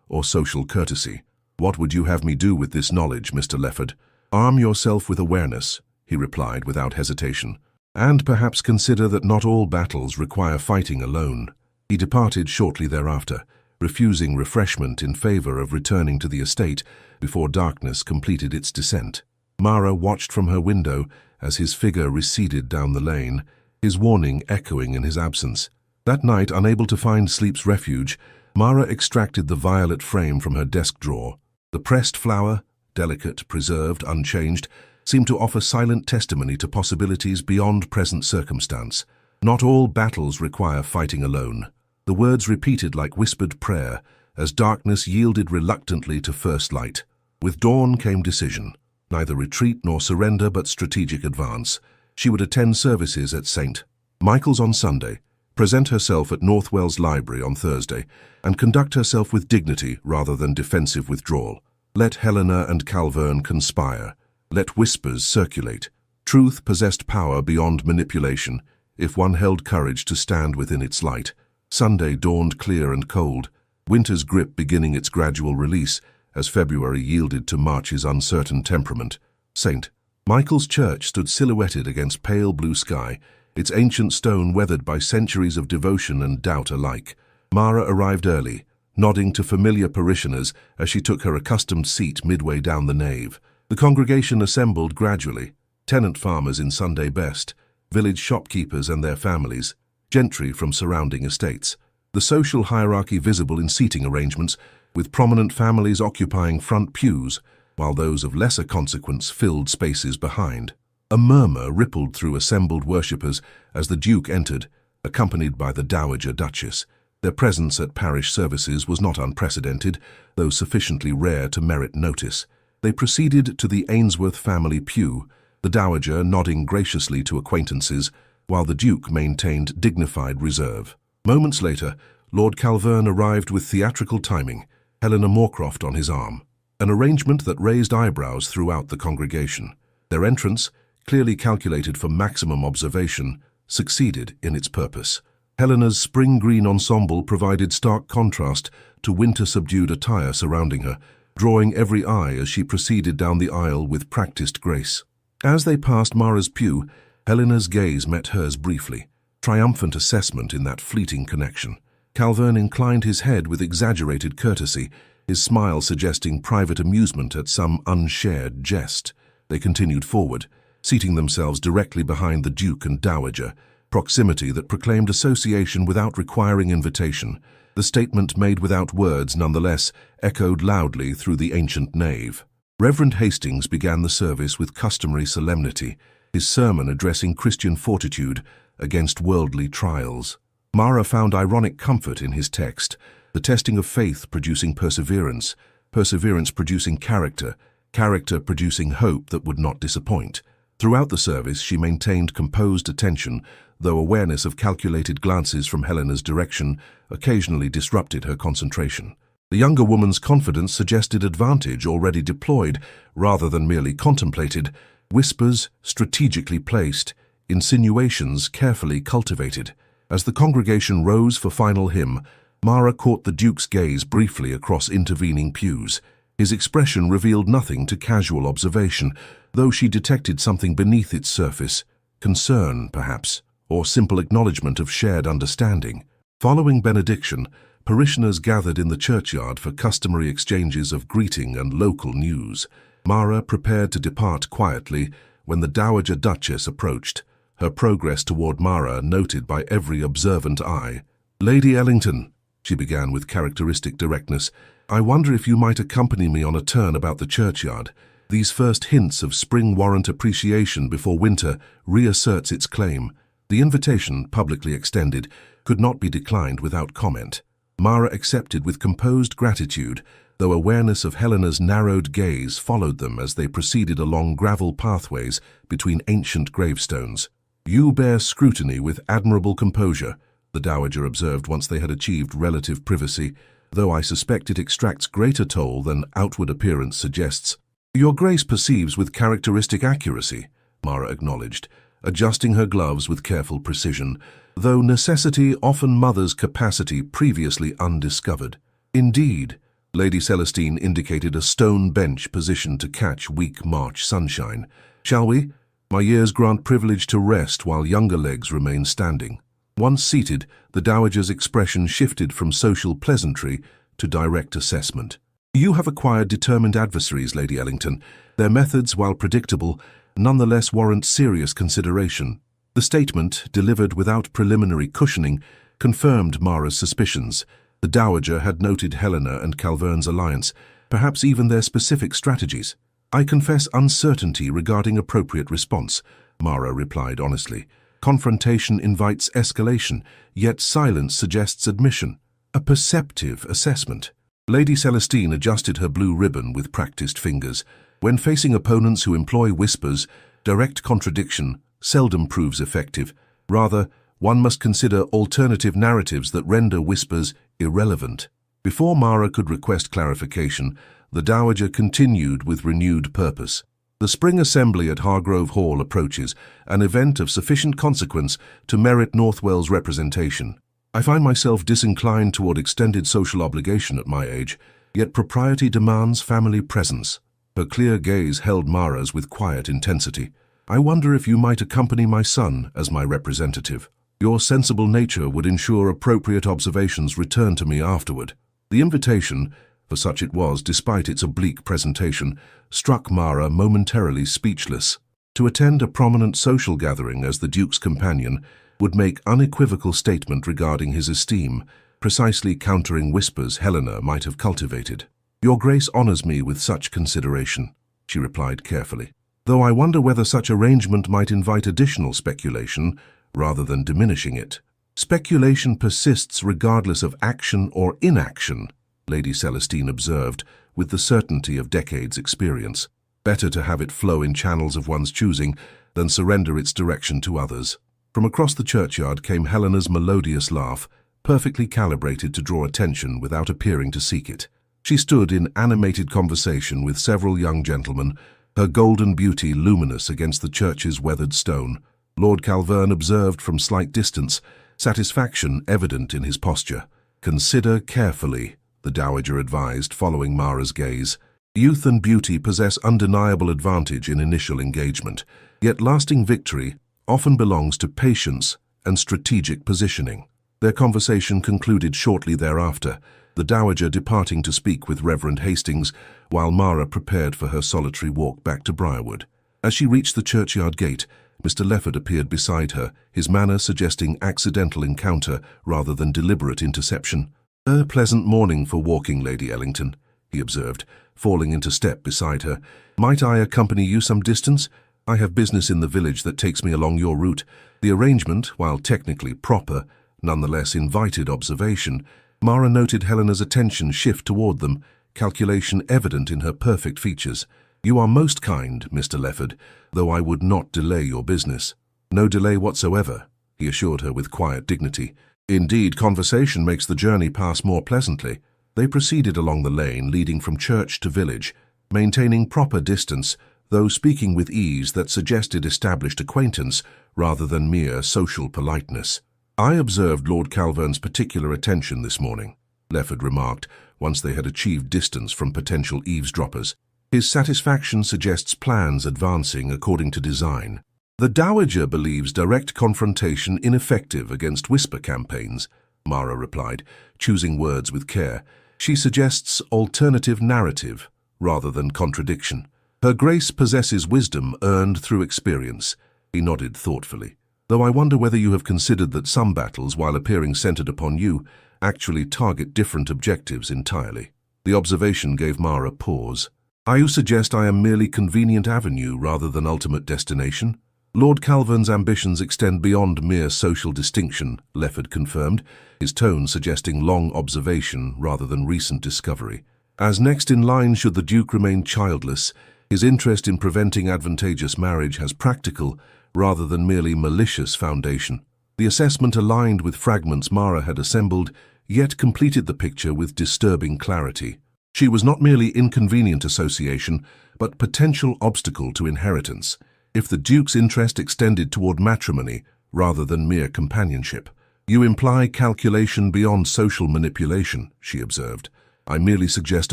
or social courtesy. "What would you have me do with this knowledge, Mr. Lefford?" "Arm yourself with awareness," he replied without hesitation, "and perhaps consider that not all battles require fighting alone." He departed shortly thereafter, refusing refreshment in favor of returning to the estate before darkness completed its descent. Mara watched from her window as his figure receded down the lane, his warning echoing in his absence. That night, unable to find sleep's refuge, Mara extracted the violet frame from her desk drawer. The pressed flower, delicate, preserved, unchanged, seemed to offer silent testimony to possibilities beyond present circumstance. "Not all battles require fighting alone." The words repeated like whispered prayer as darkness yielded reluctantly to first light. With dawn came decision. Neither retreat nor surrender, but strategic advance. She would attend services at St. Michael's on Sunday, present herself at Northwell's library on Thursday, and conduct herself with dignity rather than defensive withdrawal. Let Helena and Calverne conspire. Let whispers circulate. Truth possessed power beyond manipulation, if one held courage to stand within its light. Sunday dawned clear and cold, winter's grip beginning its gradual release as February yielded to March's uncertain temperament. St. Michael's Church stood silhouetted against pale blue sky, its ancient stone weathered by centuries of devotion and doubt alike. Mara arrived early, nodding to familiar parishioners as she took her accustomed seat midway down the nave. The congregation assembled gradually, tenant farmers in Sunday best, village shopkeepers and their families, gentry from surrounding estates. The social hierarchy visible in seating arrangements, with prominent families occupying front pews, while those of lesser consequence filled spaces behind. A murmur rippled through assembled worshippers as the Duke entered, accompanied by the Dowager Duchess. Their presence at parish services was not unprecedented, though sufficiently rare to merit notice. They proceeded to the Ainsworth family pew, the Dowager nodding graciously to acquaintances, while the Duke maintained dignified reserve. Moments later, Lord Calverne arrived with theatrical timing, Helena Moorcroft on his arm, an arrangement that raised eyebrows throughout the congregation. Their entrance, clearly calculated for maximum observation, succeeded in its purpose. Helena's spring green ensemble provided stark contrast to winter-subdued attire surrounding her, drawing every eye as she proceeded down the aisle with practiced grace. As they passed Mara's pew, Helena's gaze met hers briefly, triumphant assessment in that fleeting connection. Calverne inclined his head with exaggerated courtesy, his smile suggesting private amusement at some unshared jest. They continued forward, seating themselves directly behind the Duke and Dowager, proximity that proclaimed association without requiring invitation. The statement made without words, nonetheless, echoed loudly through the ancient nave. Reverend Hastings began the service with customary solemnity, his sermon addressing Christian fortitude against worldly trials. Mara found ironic comfort in his text, the testing of faith producing perseverance, perseverance producing character, character producing hope that would not disappoint. Throughout the service, she maintained composed attention, though awareness of calculated glances from Helena's direction occasionally disrupted her concentration. The younger woman's confidence suggested advantage already deployed rather than merely contemplated, whispers strategically placed, insinuations carefully cultivated. As the congregation rose for final hymn, Mara caught the Duke's gaze briefly across intervening pews. His expression revealed nothing to casual observation, though she detected something beneath its surface, concern, perhaps, or simple acknowledgement of shared understanding. Following benediction, parishioners gathered in the churchyard for customary exchanges of greeting and local news. Mara prepared to depart quietly when the Dowager Duchess approached, her progress toward Mara noted by every observant eye. "Lady Ellington," she began with characteristic directness, "I wonder if you might accompany me on a turn about the churchyard. These first hints of spring warrant appreciation before winter reasserts its claim." The invitation, publicly extended, could not be declined without comment. Mara accepted with composed gratitude, though awareness of Helena's narrowed gaze followed them as they proceeded along gravel pathways between ancient gravestones. "You bear scrutiny with admirable composure," the Dowager observed once they had achieved relative privacy, though I suspect it extracts greater toll than outward appearance suggests. Your Grace perceives with characteristic accuracy, Mara acknowledged, adjusting her gloves with careful precision, though necessity often mothers capacity previously undiscovered. Indeed, Lady Celestine indicated a stone bench positioned to catch weak March sunshine. Shall we? My years grant privilege to rest while younger legs remain standing. Once seated, the dowager's expression shifted from social pleasantry to direct assessment. You have acquired determined adversaries, Lady Ellington. Their methods, while predictable, nonetheless warrant serious consideration. The statement, delivered without preliminary cushioning, confirmed Mara's suspicions. The dowager had noted Helena and Calverne's alliance, perhaps even their specific strategies. I confess uncertainty regarding appropriate response, Mara replied honestly. Confrontation invites escalation, yet silence suggests admission. A perceptive assessment. Lady Celestine adjusted her blue ribbon with practiced fingers. When facing opponents who employ whispers, direct contradiction seldom proves effective. Rather, one must consider alternative narratives that render whispers irrelevant. Before Mara could request clarification, the dowager continued with renewed purpose. The spring assembly at Hargrove Hall approaches, an event of sufficient consequence to merit Northwell's representation. I find myself disinclined toward extended social obligation at my age, yet propriety demands family presence. Her clear gaze held Mara's with quiet intensity. I wonder if you might accompany my son as my representative. Your sensible nature would ensure appropriate observations return to me afterward. The invitation, for such it was despite its oblique presentation, struck Mara momentarily speechless. To attend a prominent social gathering as the Duke's companion would make unequivocal statement regarding his esteem, precisely countering whispers Helena might have cultivated. Your Grace honors me with such consideration, she replied carefully, though I wonder whether such arrangement might invite additional speculation rather than diminishing it. Speculation persists regardless of action or inaction, Lady Celestine observed, with the certainty of decades' experience. Better to have it flow in channels of one's choosing than surrender its direction to others. From across the churchyard came Helena's melodious laugh, perfectly calibrated to draw attention without appearing to seek it. She stood in animated conversation with several young gentlemen, her golden beauty luminous against the church's weathered stone. Lord Calverne observed from slight distance, satisfaction evident in his posture. Consider carefully, the dowager advised, following Mara's gaze. Youth and beauty possess undeniable advantage in initial engagement, yet lasting victory often belongs to patience and strategic positioning. Their conversation concluded shortly thereafter, the dowager departing to speak with Reverend Hastings, while Mara prepared for her solitary walk back to Briarwood. As she reached the churchyard gate, Mr. Lefford appeared beside her, his manner suggesting accidental encounter rather than deliberate interception. "A pleasant morning for walking, Lady Ellington," he observed, falling into step beside her. "Might I accompany you some distance? I have business in the village that takes me along your route." The arrangement, while technically proper, nonetheless invited observation. Mara noted Helena's attention shift toward them, calculation evident in her perfect features. "You are most kind, Mr. Lefford, though I would not delay your business." "No delay whatsoever," he assured her with quiet dignity. "Indeed, conversation makes the journey pass more pleasantly." They proceeded along the lane leading from church to village, maintaining proper distance, though speaking with ease that suggested established acquaintance rather than mere social politeness. "I observed Lord Calverne's particular attention this morning," Lefford remarked, once they had achieved distance from potential eavesdroppers. "His satisfaction suggests plans advancing according to design." "The dowager believes direct confrontation ineffective against whisper campaigns," Mara replied, choosing words with care. "She suggests alternative narrative rather than contradiction. Her Grace possesses wisdom earned through experience." He nodded thoughtfully. "Though I wonder whether you have considered that some battles, while appearing centered upon you, actually target different objectives entirely." The observation gave Mara pause. "You suggest I am merely convenient avenue rather than ultimate destination?" "Lord Calverne's ambitions extend beyond mere social distinction," Lefford confirmed, his tone suggesting long observation rather than recent discovery. "As next in line should the Duke remain childless, his interest in preventing advantageous marriage has practical rather than merely malicious foundation." The assessment aligned with fragments Mara had assembled, yet completed the picture with disturbing clarity. She was not merely inconvenient association, but potential obstacle to inheritance, if the Duke's interest extended toward matrimony rather than mere companionship. "You imply calculation beyond social manipulation," she observed. "I merely suggest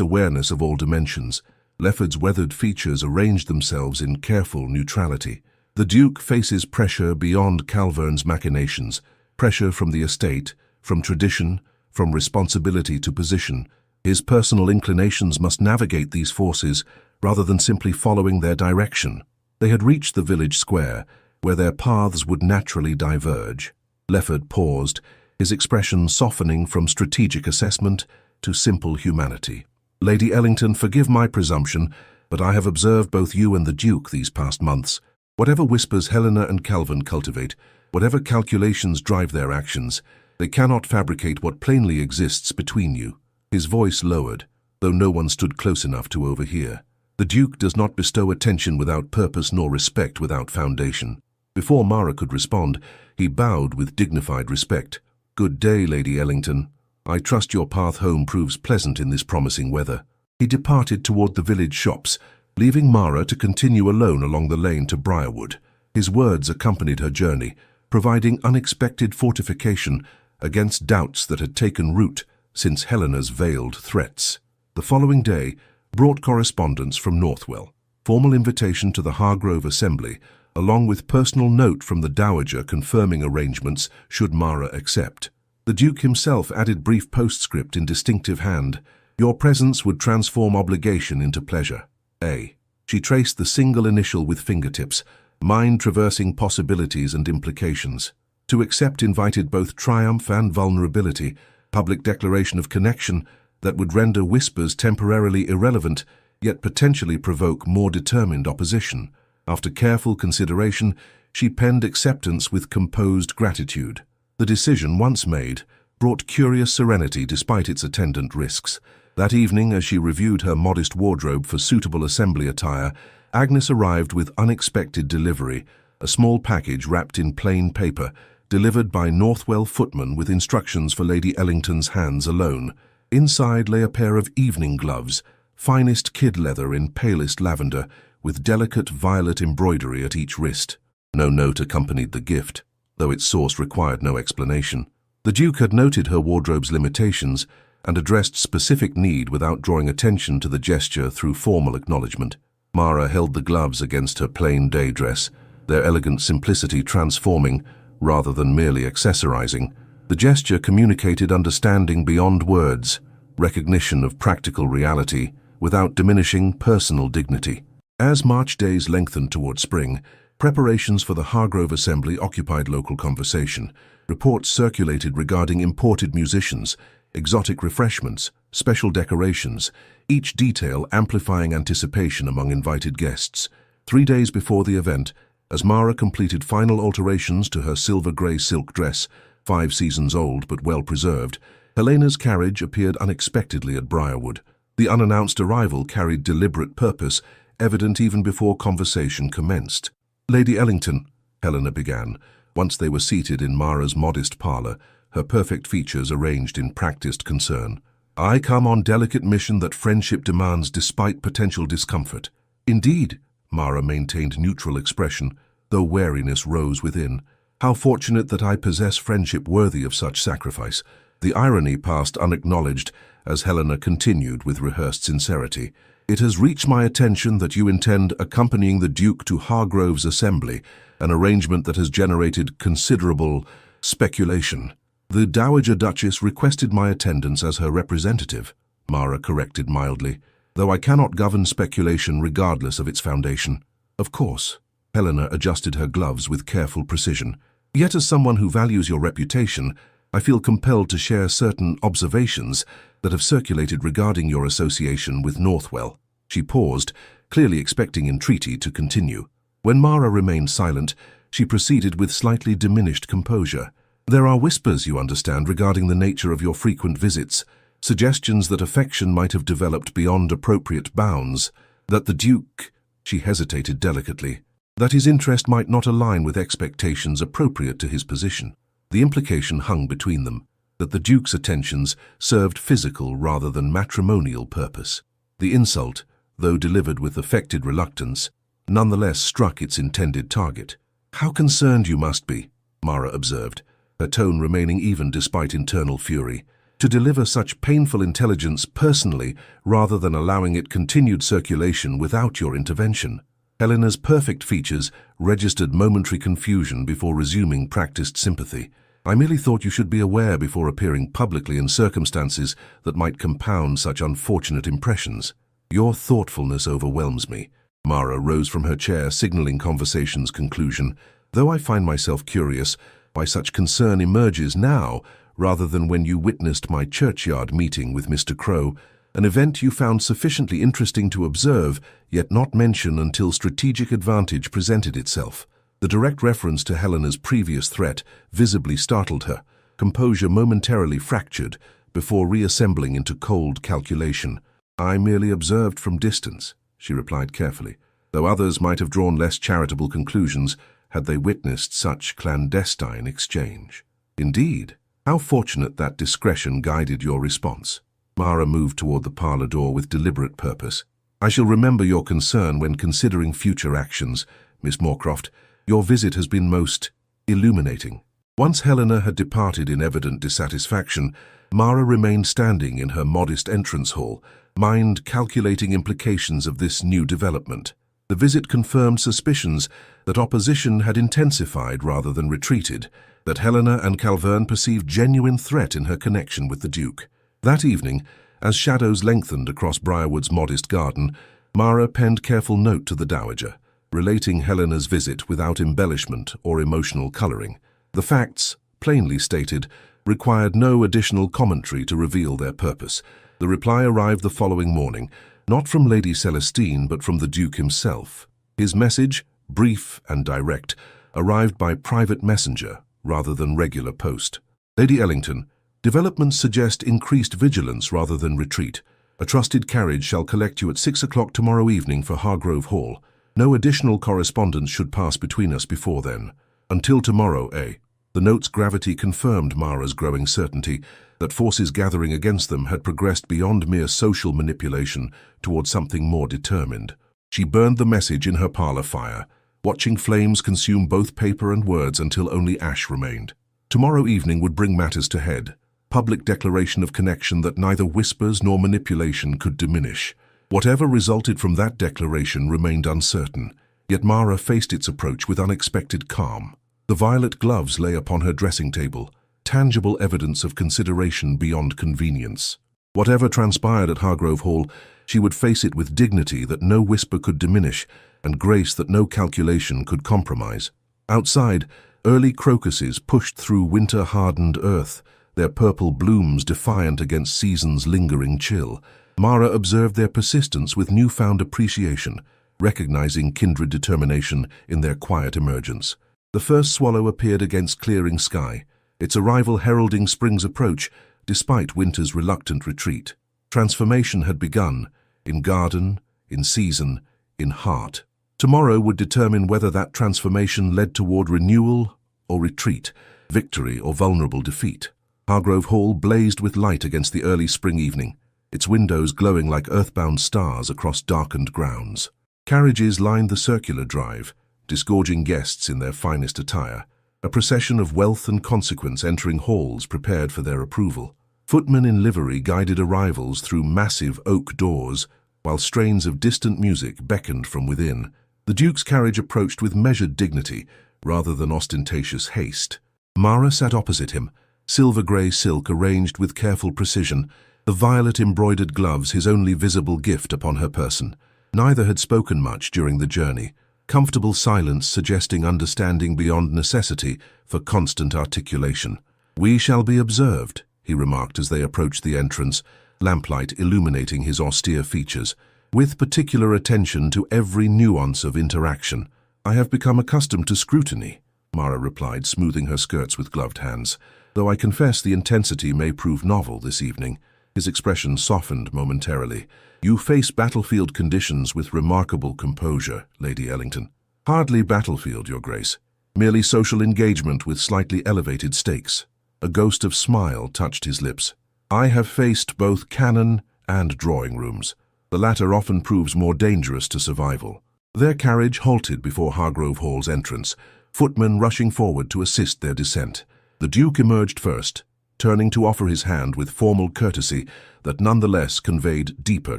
awareness of all dimensions." Lefford's weathered features arranged themselves in careful neutrality. The Duke faces pressure beyond Calvern's machinations, pressure from the estate, from tradition, from responsibility to position. His personal inclinations must navigate these forces rather than simply following their direction. They had reached the village square, where their paths would naturally diverge. Lefford paused, his expression softening from strategic assessment to simple humanity. "Lady Ellington, forgive my presumption, but I have observed both you and the Duke these past months. Whatever whispers Helena and Calvern cultivate, whatever calculations drive their actions, they cannot fabricate what plainly exists between you." His voice lowered, though no one stood close enough to overhear. "The Duke does not bestow attention without purpose nor respect without foundation." Before Mara could respond, he bowed with dignified respect. "Good day, Lady Ellington. I trust your path home proves pleasant in this promising weather." He departed toward the village shops, leaving Mara to continue alone along the lane to Briarwood. His words accompanied her journey, providing unexpected fortification against doubts that had taken root since Helena's veiled threats. The following day brought correspondence from Northwell, formal invitation to the Hargrove Assembly, along with personal note from the Dowager confirming arrangements should Mara accept. The Duke himself added brief postscript in distinctive hand. "Your presence would transform obligation into pleasure. A." She traced the single initial with fingertips, mind-traversing possibilities and implications. To accept invited both triumph and vulnerability, public declaration of connection that would render whispers temporarily irrelevant, yet potentially provoke more determined opposition. After careful consideration, she penned acceptance with composed gratitude. The decision, once made, brought curious serenity despite its attendant risks. That evening, as she reviewed her modest wardrobe for suitable assembly attire, Agnes arrived with unexpected delivery, a small package wrapped in plain paper, delivered by Northwell footman with instructions for Lady Ellington's hands alone. Inside lay a pair of evening gloves, finest kid leather in palest lavender, with delicate violet embroidery at each wrist. No note accompanied the gift, though its source required no explanation. The Duke had noted her wardrobe's limitations and addressed specific need without drawing attention to the gesture through formal acknowledgement. Mara held the gloves against her plain day dress, their elegant simplicity transforming, rather than merely accessorizing. The gesture communicated understanding beyond words, recognition of practical reality, without diminishing personal dignity. As March days lengthened toward spring, preparations for the Hargrove Assembly occupied local conversation. Reports circulated regarding imported musicians, exotic refreshments, special decorations, each detail amplifying anticipation among invited guests. 3 days before the event, as Mara completed final alterations to her silver-grey silk dress, 5 seasons old but well-preserved, Helena's carriage appeared unexpectedly at Briarwood. The unannounced arrival carried deliberate purpose, evident even before conversation commenced. "Lady Ellington," Helena began, once they were seated in Mara's modest parlour, her perfect features arranged in practiced concern. "I come on delicate mission that friendship demands despite potential discomfort." "Indeed," Mara maintained neutral expression, though wariness rose within. "How fortunate that I possess friendship worthy of such sacrifice." The irony passed unacknowledged as Helena continued with rehearsed sincerity. "It has reached my attention that you intend accompanying the Duke to Hargrove's assembly, an arrangement that has generated considerable speculation." "The Dowager Duchess requested my attendance as her representative," Mara corrected mildly, "though I cannot govern speculation regardless of its foundation." "Of course." Helena adjusted her gloves with careful precision. "Yet as someone who values your reputation, I feel compelled to share certain observations that have circulated regarding your association with Northwell." She paused, clearly expecting entreaty to continue. When Mara remained silent, she proceeded with slightly diminished composure. "There are whispers, you understand, regarding the nature of your frequent visits, suggestions that affection might have developed beyond appropriate bounds, that the Duke—" she hesitated delicately, "that his interest might not align with expectations appropriate to his position." The implication hung between them. that the Duke's attentions served physical rather than matrimonial purpose. The insult, though delivered with affected reluctance, nonetheless struck its intended target. "How concerned you must be," Mara observed, her tone remaining even despite internal fury, "to deliver such painful intelligence personally rather than allowing it continued circulation without your intervention." Helena's perfect features registered momentary confusion before resuming practiced sympathy. "I merely thought you should be aware before appearing publicly in circumstances that might compound such unfortunate impressions." "Your thoughtfulness overwhelms me." Mara rose from her chair, signaling conversation's conclusion. "Though I find myself curious why such concern emerges now rather than when you witnessed my churchyard meeting with Mr. Crow, an event you found sufficiently interesting to observe, yet not mention until strategic advantage presented itself." The direct reference to Helena's previous threat visibly startled her. Composure momentarily fractured before reassembling into cold calculation. "I merely observed from distance," she replied carefully, though others might have drawn less charitable conclusions had they witnessed such clandestine exchange. "Indeed, how fortunate that discretion guided your response." Mara moved toward the parlor door with deliberate purpose. "I shall remember your concern when considering future actions, Miss Moorcroft. Your visit has been most illuminating." Once Helena had departed in evident dissatisfaction, Mara remained standing in her modest entrance hall, mind calculating implications of this new development. The visit confirmed suspicions that opposition had intensified rather than retreated, that Helena and Calverne perceived genuine threat in her connection with the Duke. That evening, as shadows lengthened across Briarwood's modest garden, Mara penned careful note to the Dowager, relating Helena's visit without embellishment or emotional colouring. The facts, plainly stated, required no additional commentary to reveal their purpose. The reply arrived the following morning, not from Lady Celestine but from the Duke himself. His message, brief and direct, arrived by private messenger rather than regular post. "Lady Ellington, developments suggest increased vigilance rather than retreat. A trusted carriage shall collect you at 6 o'clock tomorrow evening for Hargrove Hall. No additional correspondence should pass between us before then. Until tomorrow, eh?" The note's gravity confirmed Mara's growing certainty that forces gathering against them had progressed beyond mere social manipulation toward something more determined. She burned the message in her parlor fire, watching flames consume both paper and words until only ash remained. Tomorrow evening would bring matters to head. Public declaration of connection that neither whispers nor manipulation could diminish. Whatever resulted from that declaration remained uncertain, yet Mara faced its approach with unexpected calm. The violet gloves lay upon her dressing table, tangible evidence of consideration beyond convenience. Whatever transpired at Hargrove Hall, she would face it with dignity that no whisper could diminish and grace that no calculation could compromise. Outside, early crocuses pushed through winter-hardened earth, their purple blooms defiant against season's lingering chill. Mara observed their persistence with newfound appreciation, recognizing kindred determination in their quiet emergence. The first swallow appeared against clearing sky, its arrival heralding spring's approach, despite winter's reluctant retreat. Transformation had begun, in garden, in season, in heart. Tomorrow would determine whether that transformation led toward renewal or retreat, victory or vulnerable defeat. Hargrove Hall blazed with light against the early spring evening, its windows glowing like earthbound stars across darkened grounds. Carriages lined the circular drive, disgorging guests in their finest attire, a procession of wealth and consequence entering halls prepared for their approval. Footmen in livery guided arrivals through massive oak doors, while strains of distant music beckoned from within. The Duke's carriage approached with measured dignity, rather than ostentatious haste. Mara sat opposite him, silver-grey silk arranged with careful precision, the violet-embroidered gloves his only visible gift upon her person. Neither had spoken much during the journey, comfortable silence suggesting understanding beyond necessity for constant articulation. "We shall be observed," he remarked as they approached the entrance, lamplight illuminating his austere features, "with particular attention to every nuance of interaction." "I have become accustomed to scrutiny," Mara replied, smoothing her skirts with gloved hands, "though I confess the intensity may prove novel this evening." His expression softened momentarily. "You face battlefield conditions with remarkable composure, Lady Ellington." "Hardly battlefield, Your Grace. Merely social engagement with slightly elevated stakes." A ghost of smile touched his lips. "I have faced both cannon and drawing rooms. The latter often proves more dangerous to survival." Their carriage halted before Hargrove Hall's entrance, footmen rushing forward to assist their descent. The Duke emerged first, turning to offer his hand with formal courtesy that nonetheless conveyed deeper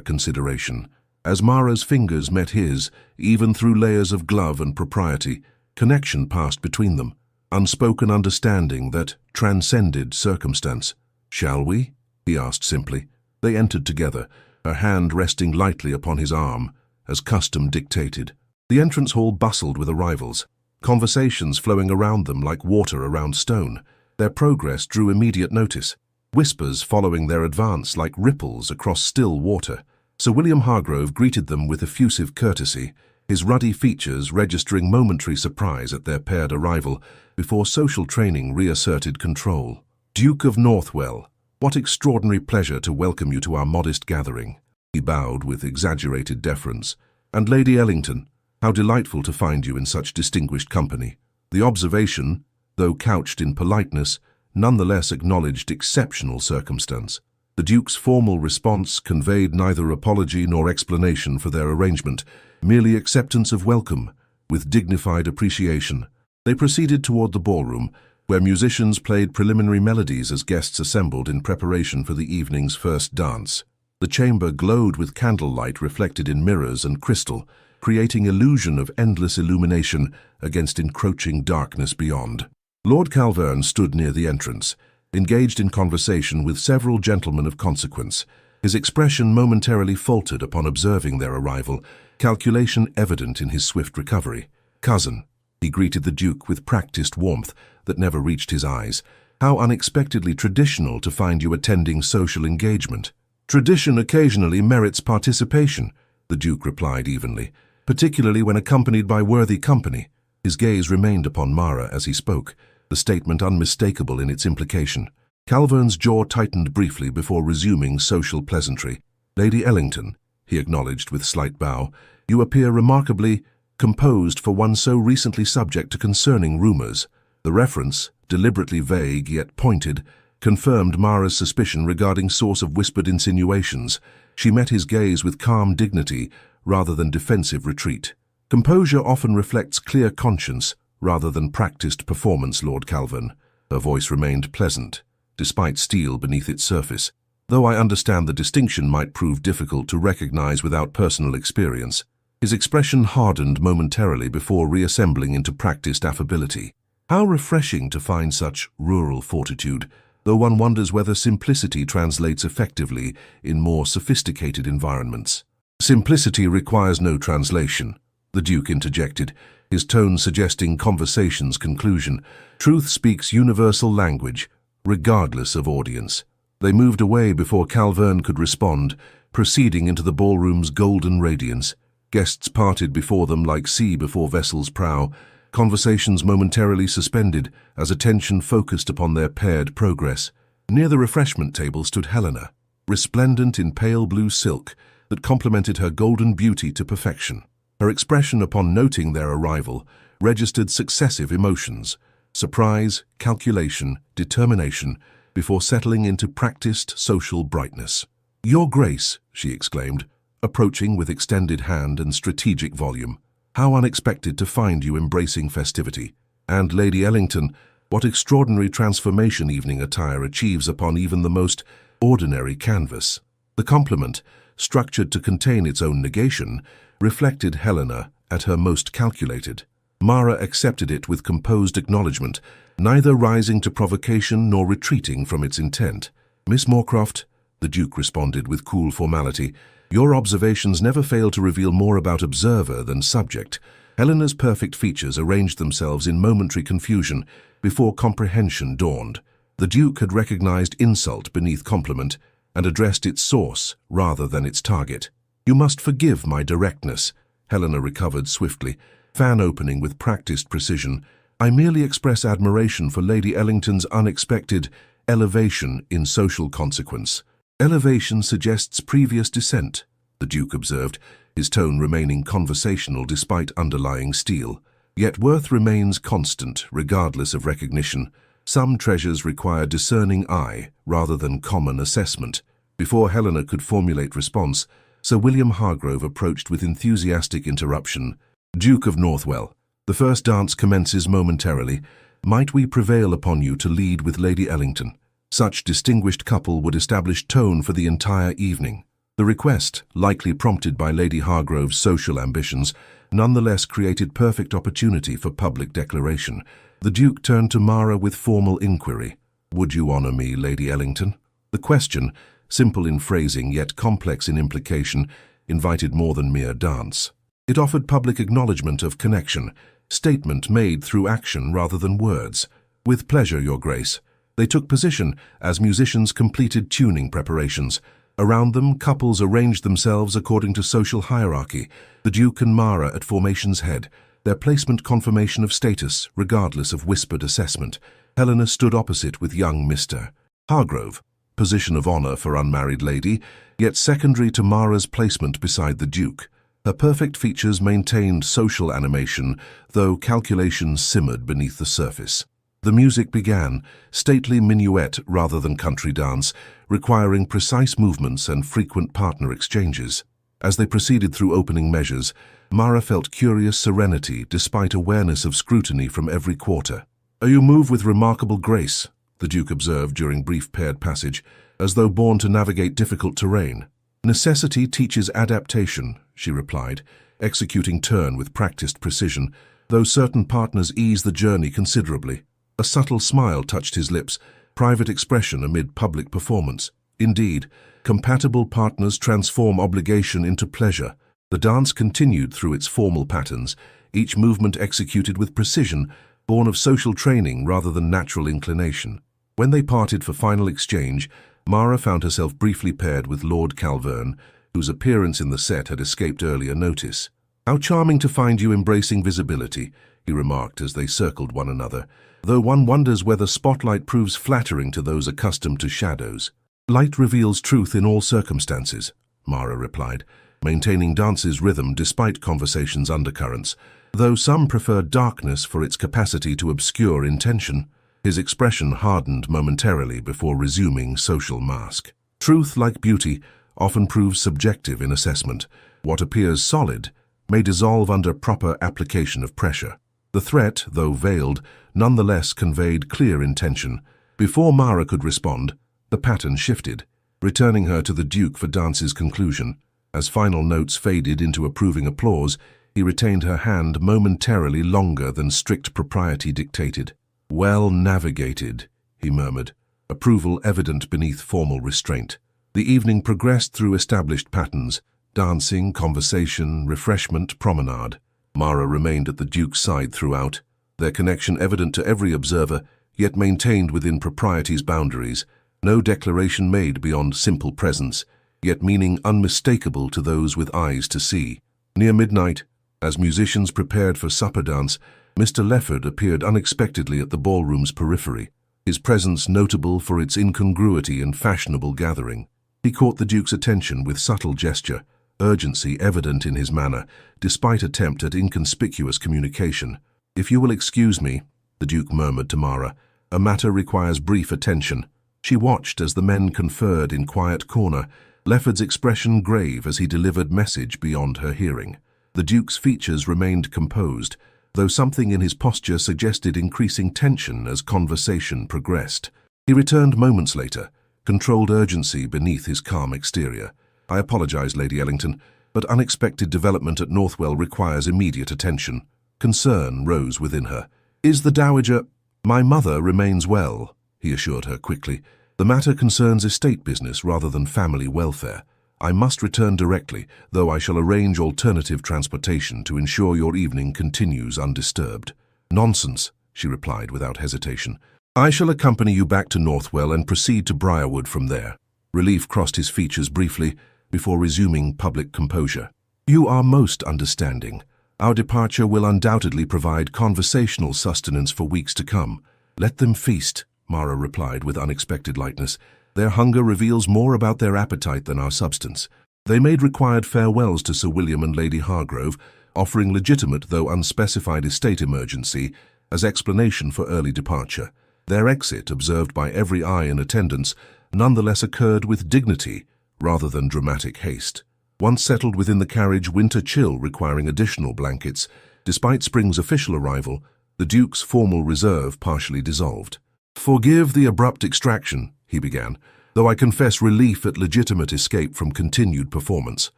consideration. As Mara's fingers met his, even through layers of glove and propriety, connection passed between them, unspoken understanding that transcended circumstance. "Shall we?" he asked simply. They entered together, her hand resting lightly upon his arm, as custom dictated. The entrance hall bustled with arrivals, conversations flowing around them like water around stone. Their progress drew immediate notice, whispers following their advance like ripples across still water. Sir William Hargrove greeted them with effusive courtesy, his ruddy features registering momentary surprise at their paired arrival before social training reasserted control. "Duke of Northwell, what extraordinary pleasure to welcome you to our modest gathering." He bowed with exaggerated deference. "And Lady Ellington, how delightful to find you in such distinguished company." The observation, though couched in politeness, nonetheless acknowledged exceptional circumstance. The Duke's formal response conveyed neither apology nor explanation for their arrangement, merely acceptance of welcome, with dignified appreciation. They proceeded toward the ballroom, where musicians played preliminary melodies as guests assembled in preparation for the evening's first dance. The chamber glowed with candlelight reflected in mirrors and crystal, creating illusion of endless illumination against encroaching darkness beyond. Lord Calverne stood near the entrance, engaged in conversation with several gentlemen of consequence. His expression momentarily faltered upon observing their arrival, calculation evident in his swift recovery. "Cousin," he greeted the Duke with practiced warmth that never reached his eyes. "How unexpectedly traditional to find you attending social engagement." "Tradition occasionally merits participation," the Duke replied evenly, "particularly when accompanied by worthy company." His gaze remained upon Mara as he spoke, the statement unmistakable in its implication. Calverne's jaw tightened briefly before resuming social pleasantry. "Lady Ellington," he acknowledged with slight bow, "you appear remarkably composed for one so recently subject to concerning rumors." The reference, deliberately vague yet pointed, confirmed Mara's suspicion regarding source of whispered insinuations. She met his gaze with calm dignity rather than defensive retreat. "Composure often reflects clear conscience rather than practiced performance, Lord Calverne." Her voice remained pleasant, despite steel beneath its surface, though I understand the distinction might prove difficult to recognize without personal experience. His expression hardened momentarily before reassembling into practiced affability. How refreshing to find such rural fortitude, though one wonders whether simplicity translates effectively in more sophisticated environments. "Simplicity requires no translation," the Duke interjected, his tone suggesting conversation's conclusion. "Truth speaks universal language, regardless of audience." They moved away before Calverne could respond, proceeding into the ballroom's golden radiance. Guests parted before them like sea before vessel's prow, conversations momentarily suspended as attention focused upon their paired progress. Near the refreshment table stood Helena, resplendent in pale blue silk that complemented her golden beauty to perfection. Her expression upon noting their arrival registered successive emotions: surprise, calculation, determination, before settling into practiced social brightness. "Your Grace," she exclaimed, approaching with extended hand and strategic volume. "How unexpected to find you embracing festivity. And Lady Ellington, what extraordinary transformation evening attire achieves upon even the most ordinary canvas." The compliment, structured to contain its own negation, reflected Helena at her most calculated. Mara accepted it with composed acknowledgement, neither rising to provocation nor retreating from its intent. "Miss Moorcroft," the Duke responded with cool formality, "your observations never fail to reveal more about observer than subject." Helena's perfect features arranged themselves in momentary confusion before comprehension dawned. The Duke had recognized insult beneath compliment and addressed its source rather than its target. "You must forgive my directness," Helena recovered swiftly, fan opening with practiced precision. "I merely express admiration for Lady Ellington's unexpected elevation in social consequence." "Elevation suggests previous descent," the Duke observed, his tone remaining conversational despite underlying steel. "Yet worth remains constant, regardless of recognition." Some treasures require discerning eye rather than common assessment. Before Helena could formulate response, Sir William Hargrove approached with enthusiastic interruption. "Duke of Northwell, the first dance commences momentarily. Might we prevail upon you to lead with Lady Ellington? Such distinguished couple would establish tone for the entire evening." The request, likely prompted by Lady Hargrove's social ambitions, nonetheless created perfect opportunity for public declaration. The Duke turned to Mara with formal inquiry. "Would you honour me, Lady Ellington?" The question, simple in phrasing yet complex in implication, invited more than mere dance. It offered public acknowledgement of connection, statement made through action rather than words. "With pleasure, Your Grace." They took position as musicians completed tuning preparations. Around them, couples arranged themselves according to social hierarchy, the Duke and Mara at formation's head, their placement confirmation of status, regardless of whispered assessment. Helena stood opposite with young Mr. Hargrove, position of honour for unmarried lady, yet secondary to Mara's placement beside the Duke. Her perfect features maintained social animation, though calculation simmered beneath the surface. The music began, stately minuet rather than country dance, requiring precise movements and frequent partner exchanges. As they proceeded through opening measures, Mara felt curious serenity despite awareness of scrutiny from every quarter. "You move with remarkable grace," the Duke observed during brief paired passage, "as though born to navigate difficult terrain." "Necessity teaches adaptation," she replied, executing turn with practiced precision, though certain partners ease the journey considerably. A subtle smile touched his lips, private expression amid public performance. Indeed, compatible partners transform obligation into pleasure. The dance continued through its formal patterns, each movement executed with precision, born of social training rather than natural inclination. When they parted for final exchange, Mara found herself briefly paired with Lord Calverne, whose appearance in the set had escaped earlier notice. "How charming to find you embracing visibility," he remarked as they circled one another, though one wonders whether spotlight proves flattering to those accustomed to shadows. "Light reveals truth in all circumstances," Mara replied, maintaining dance's rhythm despite conversation's undercurrents, though some preferred darkness for its capacity to obscure intention. His expression hardened momentarily before resuming social mask. Truth, like beauty, often proves subjective in assessment. What appears solid may dissolve under proper application of pressure. The threat, though veiled, nonetheless conveyed clear intention. Before Mara could respond, the pattern shifted, returning her to the Duke for dance's conclusion. As final notes faded into approving applause, he retained her hand momentarily longer than strict propriety dictated. "Well navigated," he murmured, approval evident beneath formal restraint. The evening progressed through established patterns: dancing, conversation, refreshment, promenade. Mara remained at the Duke's side throughout, their connection evident to every observer, yet maintained within propriety's boundaries. No declaration made beyond simple presence, yet meaning unmistakable to those with eyes to see. Near midnight, as musicians prepared for supper dance, Mr. Lefford appeared unexpectedly at the ballroom's periphery, his presence notable for its incongruity and fashionable gathering. He caught the Duke's attention with subtle gesture, urgency evident in his manner, despite attempt at inconspicuous communication. "If you will excuse me," the Duke murmured to Mara, "a matter requires brief attention." She watched as the men conferred in quiet corner, Lefford's expression grave as he delivered message beyond her hearing. The Duke's features remained composed, though something in his posture suggested increasing tension as conversation progressed. He returned moments later, controlled urgency beneath his calm exterior. "I apologize, Lady Ellington, but unexpected development at Northwell requires immediate attention." Concern rose within her. "Is the Dowager—" "My mother remains well," he assured her quickly. "The matter concerns estate business rather than family welfare. I must return directly, though I shall arrange alternative transportation to ensure your evening continues undisturbed." "Nonsense," she replied without hesitation. "I shall accompany you back to Northwell and proceed to Briarwood from there." Relief crossed his features briefly, before resuming public composure. "You are most understanding. Our departure will undoubtedly provide conversational sustenance for weeks to come." "Let them feast," Mara replied with unexpected lightness. "Their hunger reveals more about their appetite than our substance." They made required farewells to Sir William and Lady Hargrove, offering legitimate though unspecified estate emergency as explanation for early departure. Their exit, observed by every eye in attendance, nonetheless occurred with dignity rather than dramatic haste. Once settled within the carriage, winter chill requiring additional blankets, despite spring's official arrival, the Duke's formal reserve partially dissolved. "Forgive the abrupt extraction," he began, "though I confess relief at legitimate escape from continued performance.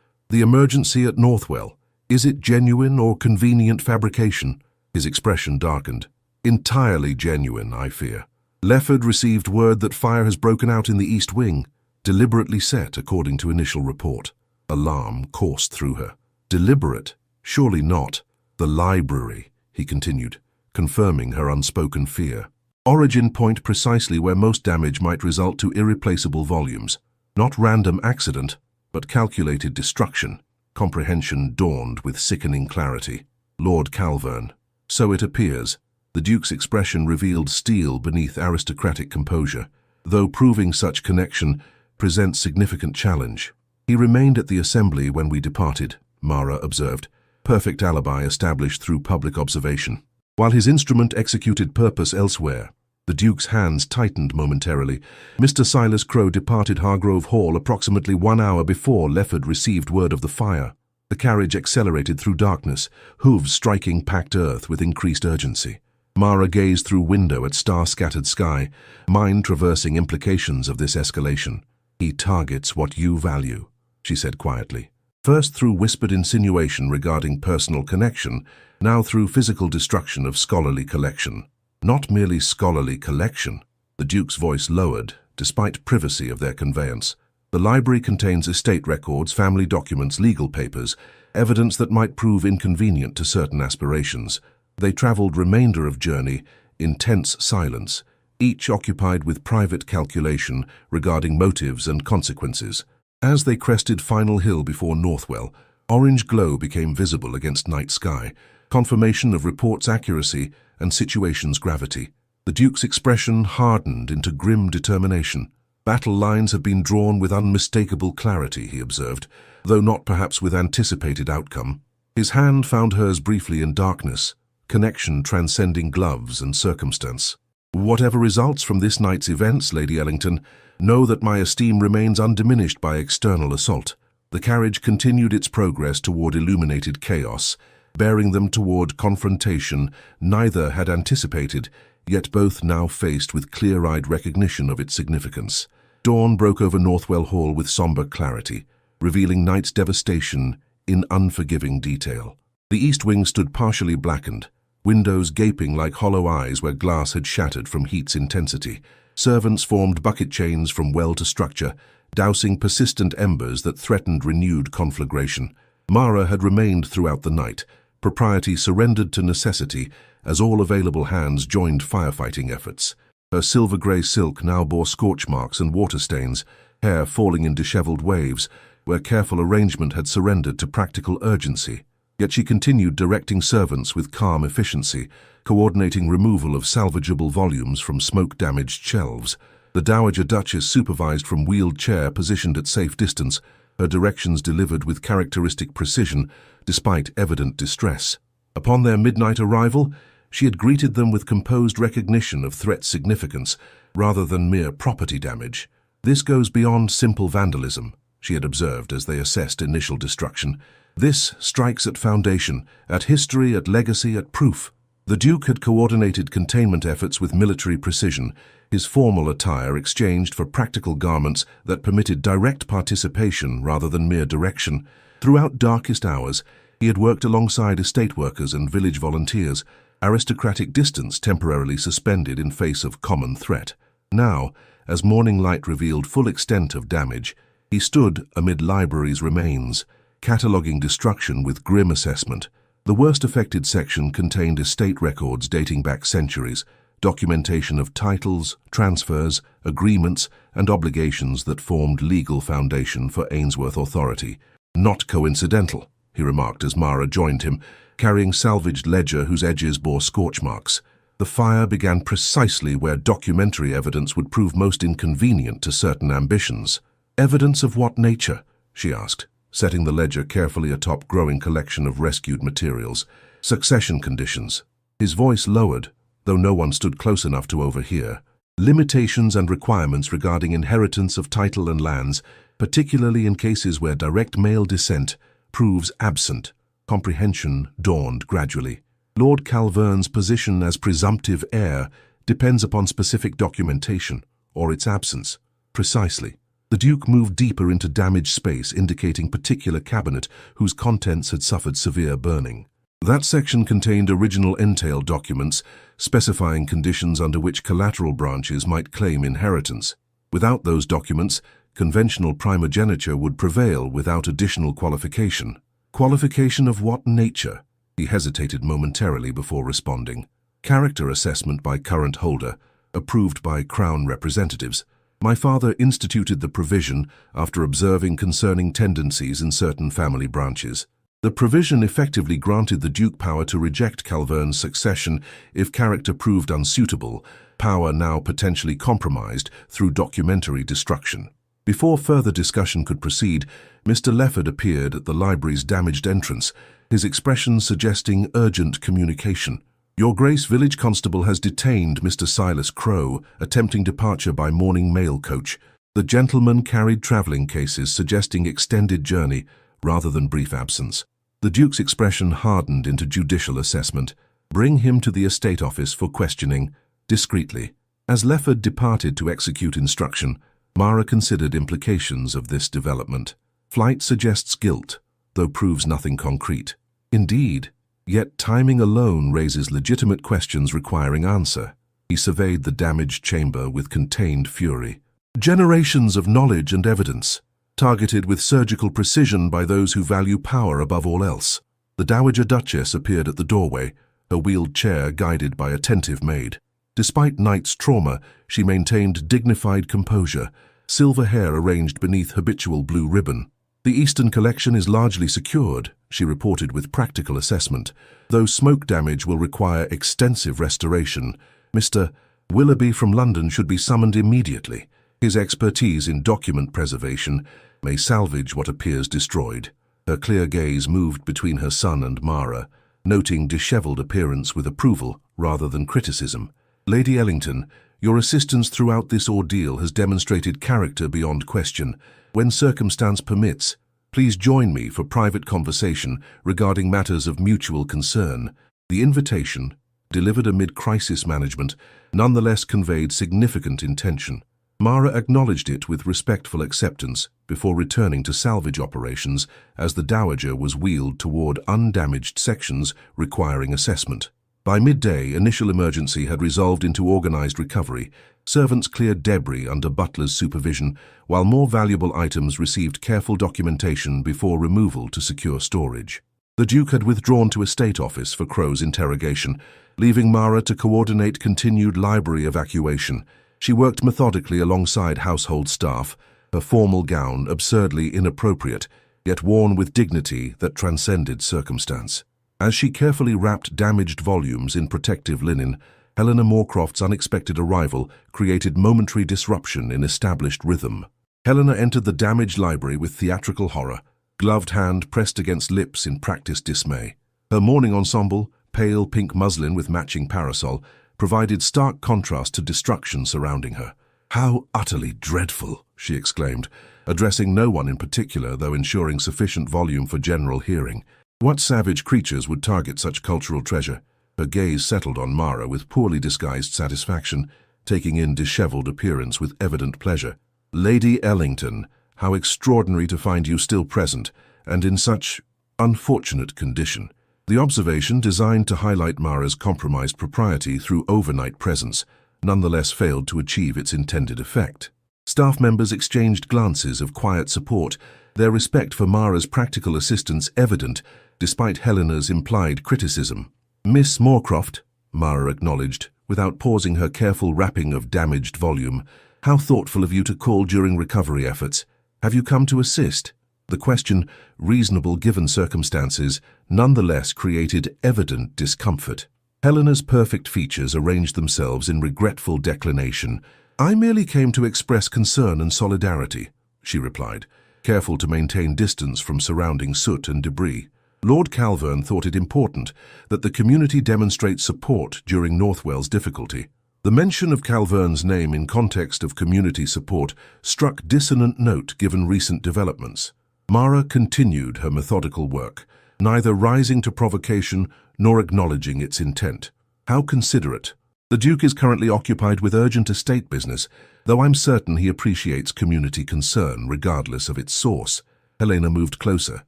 The emergency at Northwell, is it genuine or convenient fabrication?" His expression darkened. "Entirely genuine, I fear. Lefford received word that fire has broken out in the East Wing, deliberately set according to initial report." Alarm coursed through her. "Deliberate? Surely not. The library," he continued, confirming her unspoken fear. "Origin point precisely where most damage might result to irreplaceable volumes. Not random accident, but calculated destruction." Comprehension dawned with sickening clarity. "Lord Calvern." "So it appears." The Duke's expression revealed steel beneath aristocratic composure, though proving such connection presents significant challenge. "He remained at the assembly when we departed," Mara observed. "Perfect alibi established through public observation. While his instrument executed purpose elsewhere." The Duke's hands tightened momentarily. "Mr. Silas Crowe departed Hargrove Hall approximately 1 hour before Lefford received word of the fire." The carriage accelerated through darkness, hooves striking packed earth with increased urgency. Mara gazed through window at star-scattered sky, mind traversing implications of this escalation. "He targets what you value," she said quietly. First through whispered insinuation regarding personal connection, now through physical destruction of scholarly collection. Not merely scholarly collection. The Duke's voice lowered, despite privacy of their conveyance. "The library contains estate records, family documents, legal papers, evidence that might prove inconvenient to certain aspirations." They traveled remainder of journey in tense silence, each occupied with private calculation regarding motives and consequences. As they crested final hill before Northwell, orange glow became visible against night sky, confirmation of report's accuracy and situation's gravity. The Duke's expression hardened into grim determination. "Battle lines have been drawn with unmistakable clarity," he observed, though not perhaps with anticipated outcome. His hand found hers briefly in darkness, connection transcending gloves and circumstance. "Whatever results from this night's events, Lady Ellington, know that my esteem remains undiminished by external assault." The carriage continued its progress toward illuminated chaos, bearing them toward confrontation neither had anticipated, yet both now faced with clear-eyed recognition of its significance. Dawn broke over Northwell Hall with somber clarity, revealing night's devastation in unforgiving detail. The East Wing stood partially blackened, windows gaping like hollow eyes where glass had shattered from heat's intensity. Servants formed bucket chains from well to structure, dousing persistent embers that threatened renewed conflagration. Mara had remained throughout the night. Propriety surrendered to necessity as all available hands joined firefighting efforts. Her silver-grey silk now bore scorch marks and water stains, hair falling in disheveled waves, where careful arrangement had surrendered to practical urgency. Yet she continued directing servants with calm efficiency, coordinating removal of salvageable volumes from smoke-damaged shelves. The Dowager Duchess supervised from wheeled chair positioned at safe distance, her directions delivered with characteristic precision, despite evident distress. Upon their midnight arrival, she had greeted them with composed recognition of threat's significance, rather than mere property damage. "This goes beyond simple vandalism," she had observed as they assessed initial destruction. "This strikes at foundation, at history, at legacy, at proof." The Duke had coordinated containment efforts with military precision, his formal attire exchanged for practical garments that permitted direct participation rather than mere direction. Throughout darkest hours, he had worked alongside estate workers and village volunteers, aristocratic distance temporarily suspended in face of common threat. Now, as morning light revealed full extent of damage, he stood amid library's remains, cataloguing destruction with grim assessment. The worst affected section contained estate records dating back centuries, documentation of titles, transfers, agreements, and obligations that formed legal foundation for Ainsworth authority. "Not coincidental," he remarked as Mara joined him, carrying salvaged ledger whose edges bore scorch marks. The fire began precisely where documentary evidence would prove most inconvenient to certain ambitions. "Evidence of what nature?" she asked, setting the ledger carefully atop a growing collection of rescued materials. "Succession conditions." His voice lowered, though no one stood close enough to overhear. Limitations and requirements regarding inheritance of title and lands, particularly in cases where direct male descent proves absent. Comprehension dawned gradually. Lord Calverne's position as presumptive heir depends upon specific documentation, or its absence. Precisely. The Duke moved deeper into damaged space, indicating particular cabinet whose contents had suffered severe burning. That section contained original entail documents specifying conditions under which collateral branches might claim inheritance. Without those documents, conventional primogeniture would prevail without additional qualification. Qualification of what nature? He hesitated momentarily before responding. Character assessment by current holder, approved by Crown representatives. My father instituted the provision after observing concerning tendencies in certain family branches. The provision effectively granted the Duke power to reject Calverne's succession if character proved unsuitable, power now potentially compromised through documentary destruction. Before further discussion could proceed, Mr. Lefford appeared at the library's damaged entrance, his expression suggesting urgent communication. Your Grace Village Constable has detained Mr. Silas Crowe, attempting departure by morning mail coach. The gentleman carried travelling cases suggesting extended journey rather than brief absence. The Duke's expression hardened into judicial assessment. Bring him to the estate office for questioning, discreetly. As Lefford departed to execute instruction, Mara considered implications of this development. Flight suggests guilt, though proves nothing concrete. Indeed, yet timing alone raises legitimate questions requiring answer. He surveyed the damaged chamber with contained fury. Generations of knowledge and evidence, targeted with surgical precision by those who value power above all else. The Dowager Duchess appeared at the doorway, her wheeled chair guided by attentive maid. Despite night's trauma, she maintained dignified composure, silver hair arranged beneath habitual blue ribbon. The Eastern collection is largely secured, she reported with practical assessment, though smoke damage will require extensive restoration. Mr. Willoughby from London should be summoned immediately. His expertise in document preservation may salvage what appears destroyed. Her clear gaze moved between her son and Mara, noting dishevelled appearance with approval rather than criticism. Lady Ellington, your assistance throughout this ordeal has demonstrated character beyond question. When circumstance permits, please join me for private conversation regarding matters of mutual concern. The invitation, delivered amid crisis management, nonetheless conveyed significant intention. Mara acknowledged it with respectful acceptance before returning to salvage operations as the Dowager was wheeled toward undamaged sections requiring assessment. By midday, initial emergency had resolved into organized recovery. Servants cleared debris under Butler's supervision, while more valuable items received careful documentation before removal to secure storage. The Duke had withdrawn to estate office for Crowe's interrogation, leaving Mara to coordinate continued library evacuation. She worked methodically alongside household staff, her formal gown absurdly inappropriate, yet worn with dignity that transcended circumstance. As she carefully wrapped damaged volumes in protective linen, Helena Moorcroft's unexpected arrival created momentary disruption in established rhythm. Helena entered the damaged library with theatrical horror, gloved hand pressed against lips in practiced dismay. Her morning ensemble, pale pink muslin with matching parasol, provided stark contrast to destruction surrounding her. "How utterly dreadful!" she exclaimed, addressing no one in particular, though ensuring sufficient volume for general hearing. What savage creatures would target such cultural treasure? Her gaze settled on Mara with poorly disguised satisfaction, taking in dishevelled appearance with evident pleasure. "Lady Ellington, how extraordinary to find you still present, and in such unfortunate condition." The observation, designed to highlight Mara's compromised propriety through overnight presence, nonetheless failed to achieve its intended effect. Staff members exchanged glances of quiet support, their respect for Mara's practical assistance evident despite Helena's implied criticism. "Miss Moorcroft," Mara acknowledged, without pausing her careful wrapping of damaged volume, "how thoughtful of you to call during recovery efforts. Have you come to assist?" The question, reasonable given circumstances, nonetheless created evident discomfort. Helena's perfect features arranged themselves in regretful declination. "I merely came to express concern and solidarity," she replied, careful to maintain distance from surrounding soot and debris. Lord Calvern thought it important that the community demonstrate support during Northwell's difficulty. The mention of Calvern's name in context of community support struck dissonant note given recent developments. Mara continued her methodical work, neither rising to provocation nor acknowledging its intent. How considerate. The Duke is currently occupied with urgent estate business, though I'm certain he appreciates community concern regardless of its source. Helena moved closer,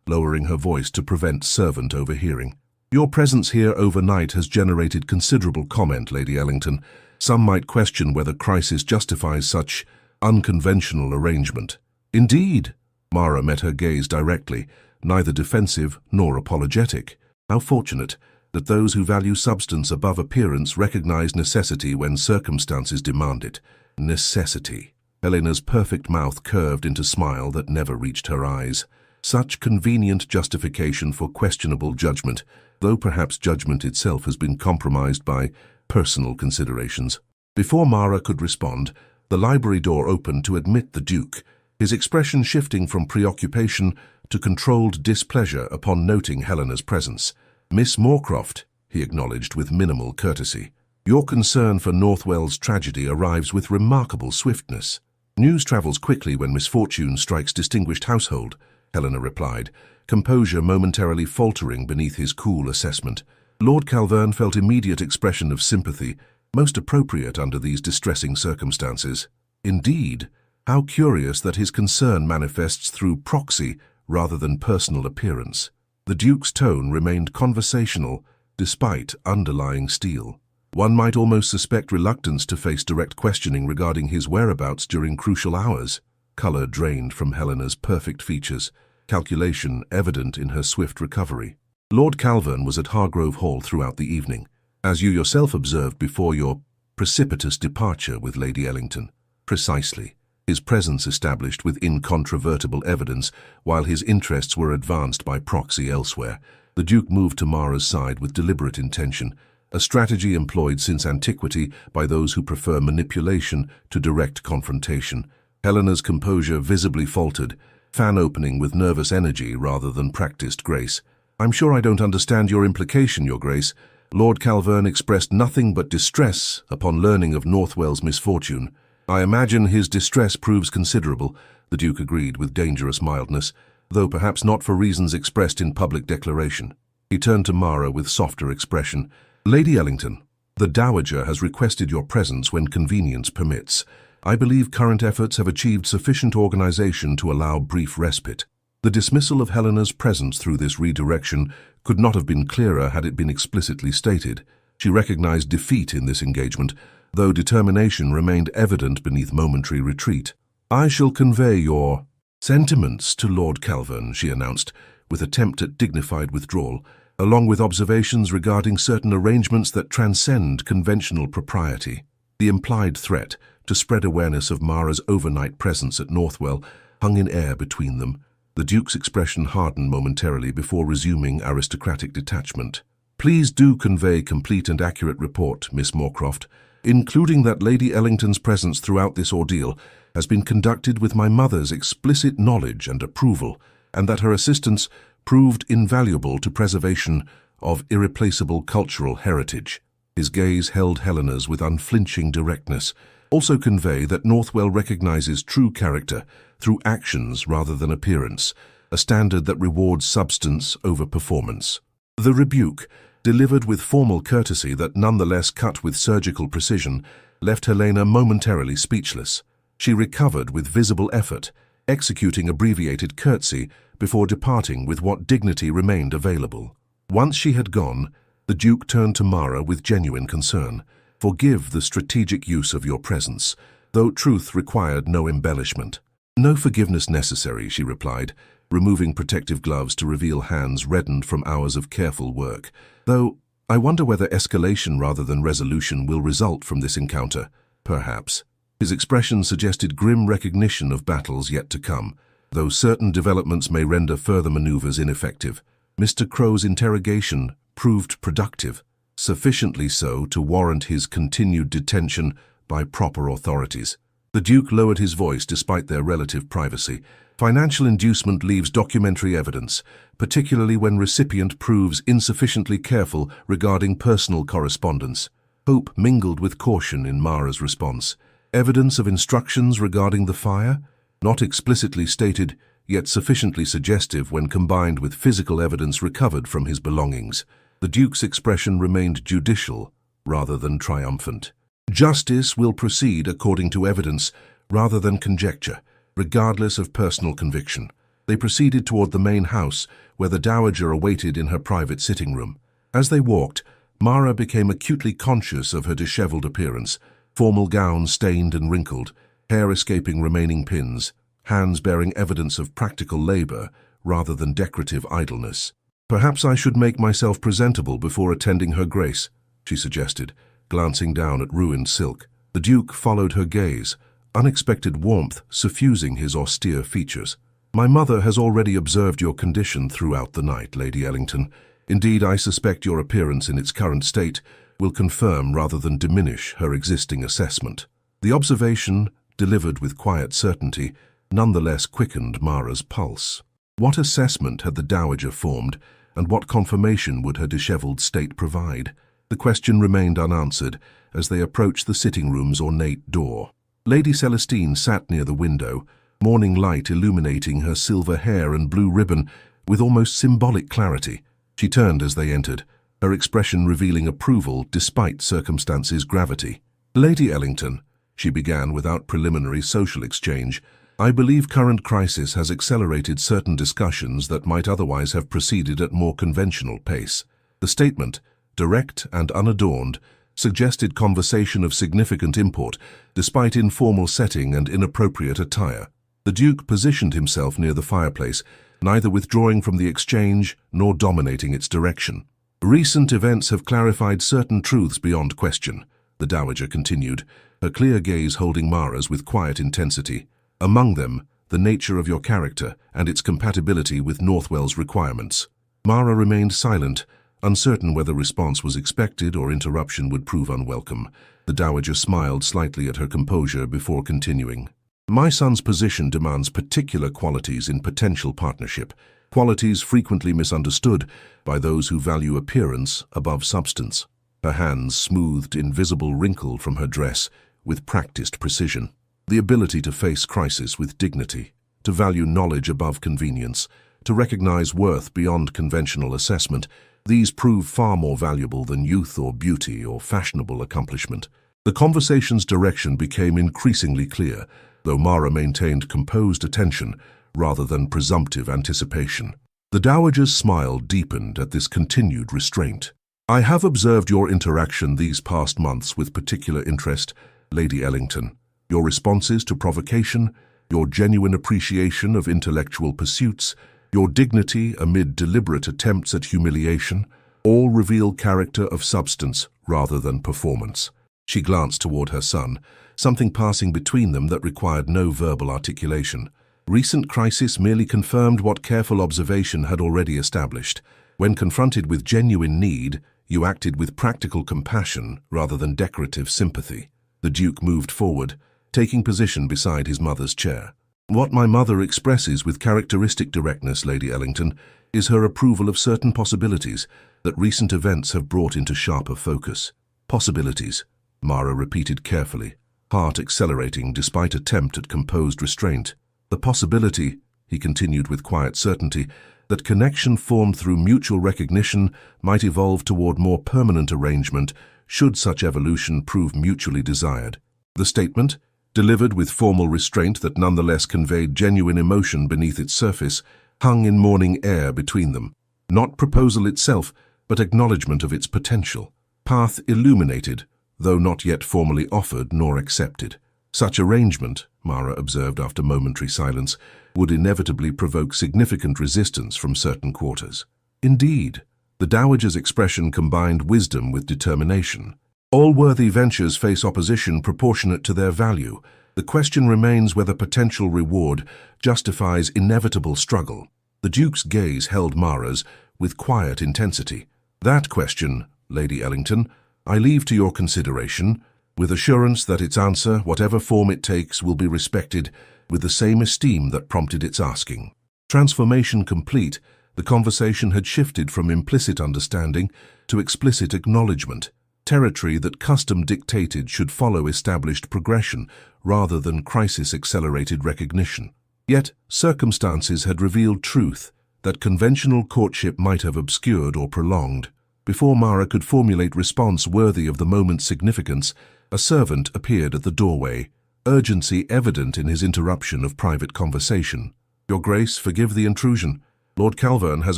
lowering her voice to prevent servant overhearing. Your presence here overnight has generated considerable comment, Lady Ellington. Some might question whether crisis justifies such unconventional arrangement. Indeed. Mara met her gaze directly, neither defensive nor apologetic. How fortunate that those who value substance above appearance recognize necessity when circumstances demand it. Necessity. Helena's perfect mouth curved into a smile that never reached her eyes. Such convenient justification for questionable judgment, though perhaps judgment itself has been compromised by personal considerations. Before Mara could respond, the library door opened to admit the Duke, his expression shifting from preoccupation to controlled displeasure upon noting Helena's presence. Miss Moorcroft, he acknowledged with minimal courtesy. Your concern for Northwell's tragedy arrives with remarkable swiftness. News travels quickly when misfortune strikes distinguished household, Helena replied, composure momentarily faltering beneath his cool assessment. Lord Calvern felt immediate expression of sympathy, most appropriate under these distressing circumstances. Indeed, how curious that his concern manifests through proxy rather than personal appearance. The Duke's tone remained conversational, despite underlying steel. One might almost suspect reluctance to face direct questioning regarding his whereabouts during crucial hours. Color drained from Helena's perfect features, calculation evident in her swift recovery. Lord Calvern was at Hargrove Hall throughout the evening, as you yourself observed before your precipitous departure with Lady Ellington. Precisely. His presence established with incontrovertible evidence, while his interests were advanced by proxy elsewhere. The Duke moved to Mara's side with deliberate intention, a strategy employed since antiquity by those who prefer manipulation to direct confrontation. Helena's composure visibly faltered, fan opening with nervous energy rather than practiced grace. I'm sure I don't understand your implication, Your Grace. Lord Calvern expressed nothing but distress upon learning of Northwell's misfortune. I imagine his distress proves considerable, the Duke agreed with dangerous mildness, though perhaps not for reasons expressed in public declaration. He turned to Mara with softer expression. Lady Ellington, the Dowager has requested your presence when convenience permits. I believe current efforts have achieved sufficient organization to allow brief respite. The dismissal of Helena's presence through this redirection could not have been clearer had it been explicitly stated. She recognized defeat in this engagement, though determination remained evident beneath momentary retreat. I shall convey your sentiments to Lord Calvern, she announced, with attempt at dignified withdrawal, along with observations regarding certain arrangements that transcend conventional propriety. The implied threat to spread awareness of Mara's overnight presence at Northwell hung in air between them. The Duke's expression hardened momentarily before resuming aristocratic detachment. Please do convey complete and accurate report, Miss Moorcroft, including that Lady Ellington's presence throughout this ordeal has been conducted with my mother's explicit knowledge and approval, and that her assistance proved invaluable to preservation of irreplaceable cultural heritage. His gaze held Helena's with unflinching directness. Also convey that Northwell recognizes true character through actions rather than appearance, a standard that rewards substance over performance. The rebuke, delivered with formal courtesy that nonetheless cut with surgical precision, left Helena momentarily speechless. She recovered with visible effort, executing abbreviated curtsy before departing with what dignity remained available. Once she had gone, the Duke turned to Mara with genuine concern. Forgive the strategic use of your presence, though truth required no embellishment. No forgiveness necessary, she replied, removing protective gloves to reveal hands reddened from hours of careful work. Though, I wonder whether escalation rather than resolution will result from this encounter. Perhaps. His expression suggested grim recognition of battles yet to come, though certain developments may render further maneuvers ineffective. Mr. Crow's interrogation proved productive, sufficiently so to warrant his continued detention by proper authorities. The Duke lowered his voice despite their relative privacy, Financial inducement leaves documentary evidence, particularly when recipient proves insufficiently careful regarding personal correspondence. Hope mingled with caution in Mara's response. Evidence of instructions regarding the fire? Not explicitly stated, yet sufficiently suggestive when combined with physical evidence recovered from his belongings. The Duke's expression remained judicial rather than triumphant. Justice will proceed according to evidence rather than conjecture, regardless of personal conviction. They proceeded toward the main house, where the Dowager awaited in her private sitting room. As they walked, Mara became acutely conscious of her disheveled appearance, formal gown stained and wrinkled, hair escaping remaining pins, hands bearing evidence of practical labor rather than decorative idleness. "Perhaps I should make myself presentable before attending her grace," she suggested, glancing down at ruined silk. The Duke followed her gaze, unexpected warmth suffusing his austere features. "My mother has already observed your condition throughout the night, Lady Ellington. Indeed, I suspect your appearance in its current state will confirm rather than diminish her existing assessment." The observation, delivered with quiet certainty, nonetheless quickened Mara's pulse. What assessment had the Dowager formed, and what confirmation would her disheveled state provide? The question remained unanswered as they approached the sitting room's ornate door. Lady Celestine sat near the window, morning light illuminating her silver hair and blue ribbon with almost symbolic clarity. She turned as they entered, her expression revealing approval despite circumstances' gravity. "Lady Ellington," she began without preliminary social exchange, "I believe current crisis has accelerated certain discussions that might otherwise have proceeded at more conventional pace." The statement, direct and unadorned, suggested conversation of significant import, despite informal setting and inappropriate attire. The Duke positioned himself near the fireplace, neither withdrawing from the exchange nor dominating its direction. "Recent events have clarified certain truths beyond question," the Dowager continued, her clear gaze holding Mara's with quiet intensity. "Among them, the nature of your character and its compatibility with Northwell's requirements." Mara remained silent, uncertain whether response was expected or interruption would prove unwelcome. The Dowager smiled slightly at her composure before continuing. "My son's position demands particular qualities in potential partnership, qualities frequently misunderstood by those who value appearance above substance." Her hands smoothed invisible wrinkle from her dress with practiced precision. "The ability to face crisis with dignity, to value knowledge above convenience, to recognize worth beyond conventional assessment, these prove far more valuable than youth or beauty or fashionable accomplishment." The conversation's direction became increasingly clear, though Mara maintained composed attention rather than presumptive anticipation. The Dowager's smile deepened at this continued restraint. "I have observed your interaction these past months with particular interest, Lady Ellington. Your responses to provocation, your genuine appreciation of intellectual pursuits, your dignity amid deliberate attempts at humiliation, all reveal character of substance rather than performance." She glanced toward her son, something passing between them that required no verbal articulation. Recent crisis merely confirmed what careful observation had already established. When confronted with genuine need, you acted with practical compassion rather than decorative sympathy. The Duke moved forward, taking position beside his mother's chair. "What my mother expresses with characteristic directness, Lady Ellington, is her approval of certain possibilities that recent events have brought into sharper focus." "Possibilities," Mara repeated carefully, heart accelerating despite attempt at composed restraint. "The possibility," he continued with quiet certainty, "that connection formed through mutual recognition might evolve toward more permanent arrangement should such evolution prove mutually desired." The statement, delivered with formal restraint that nonetheless conveyed genuine emotion beneath its surface, hung in morning air between them. Not proposal itself, but acknowledgement of its potential. Path illuminated, though not yet formally offered nor accepted. Such arrangement, Mara observed after momentary silence, would inevitably provoke significant resistance from certain quarters. Indeed, the Dowager's expression combined wisdom with determination. All worthy ventures face opposition proportionate to their value. The question remains whether potential reward justifies inevitable struggle. The Duke's gaze held Mara's with quiet intensity. "That question, Lady Ellington, I leave to your consideration, with assurance that its answer, whatever form it takes, will be respected with the same esteem that prompted its asking. Transformation complete, the conversation had shifted from implicit understanding to explicit acknowledgement, territory that custom dictated should follow established progression rather than crisis-accelerated recognition. Yet, circumstances had revealed truth that conventional courtship might have obscured or prolonged. Before Mara could formulate response worthy of the moment's significance, a servant appeared at the doorway, urgency evident in his interruption of private conversation. "Your Grace, forgive the intrusion. Lord Calvern has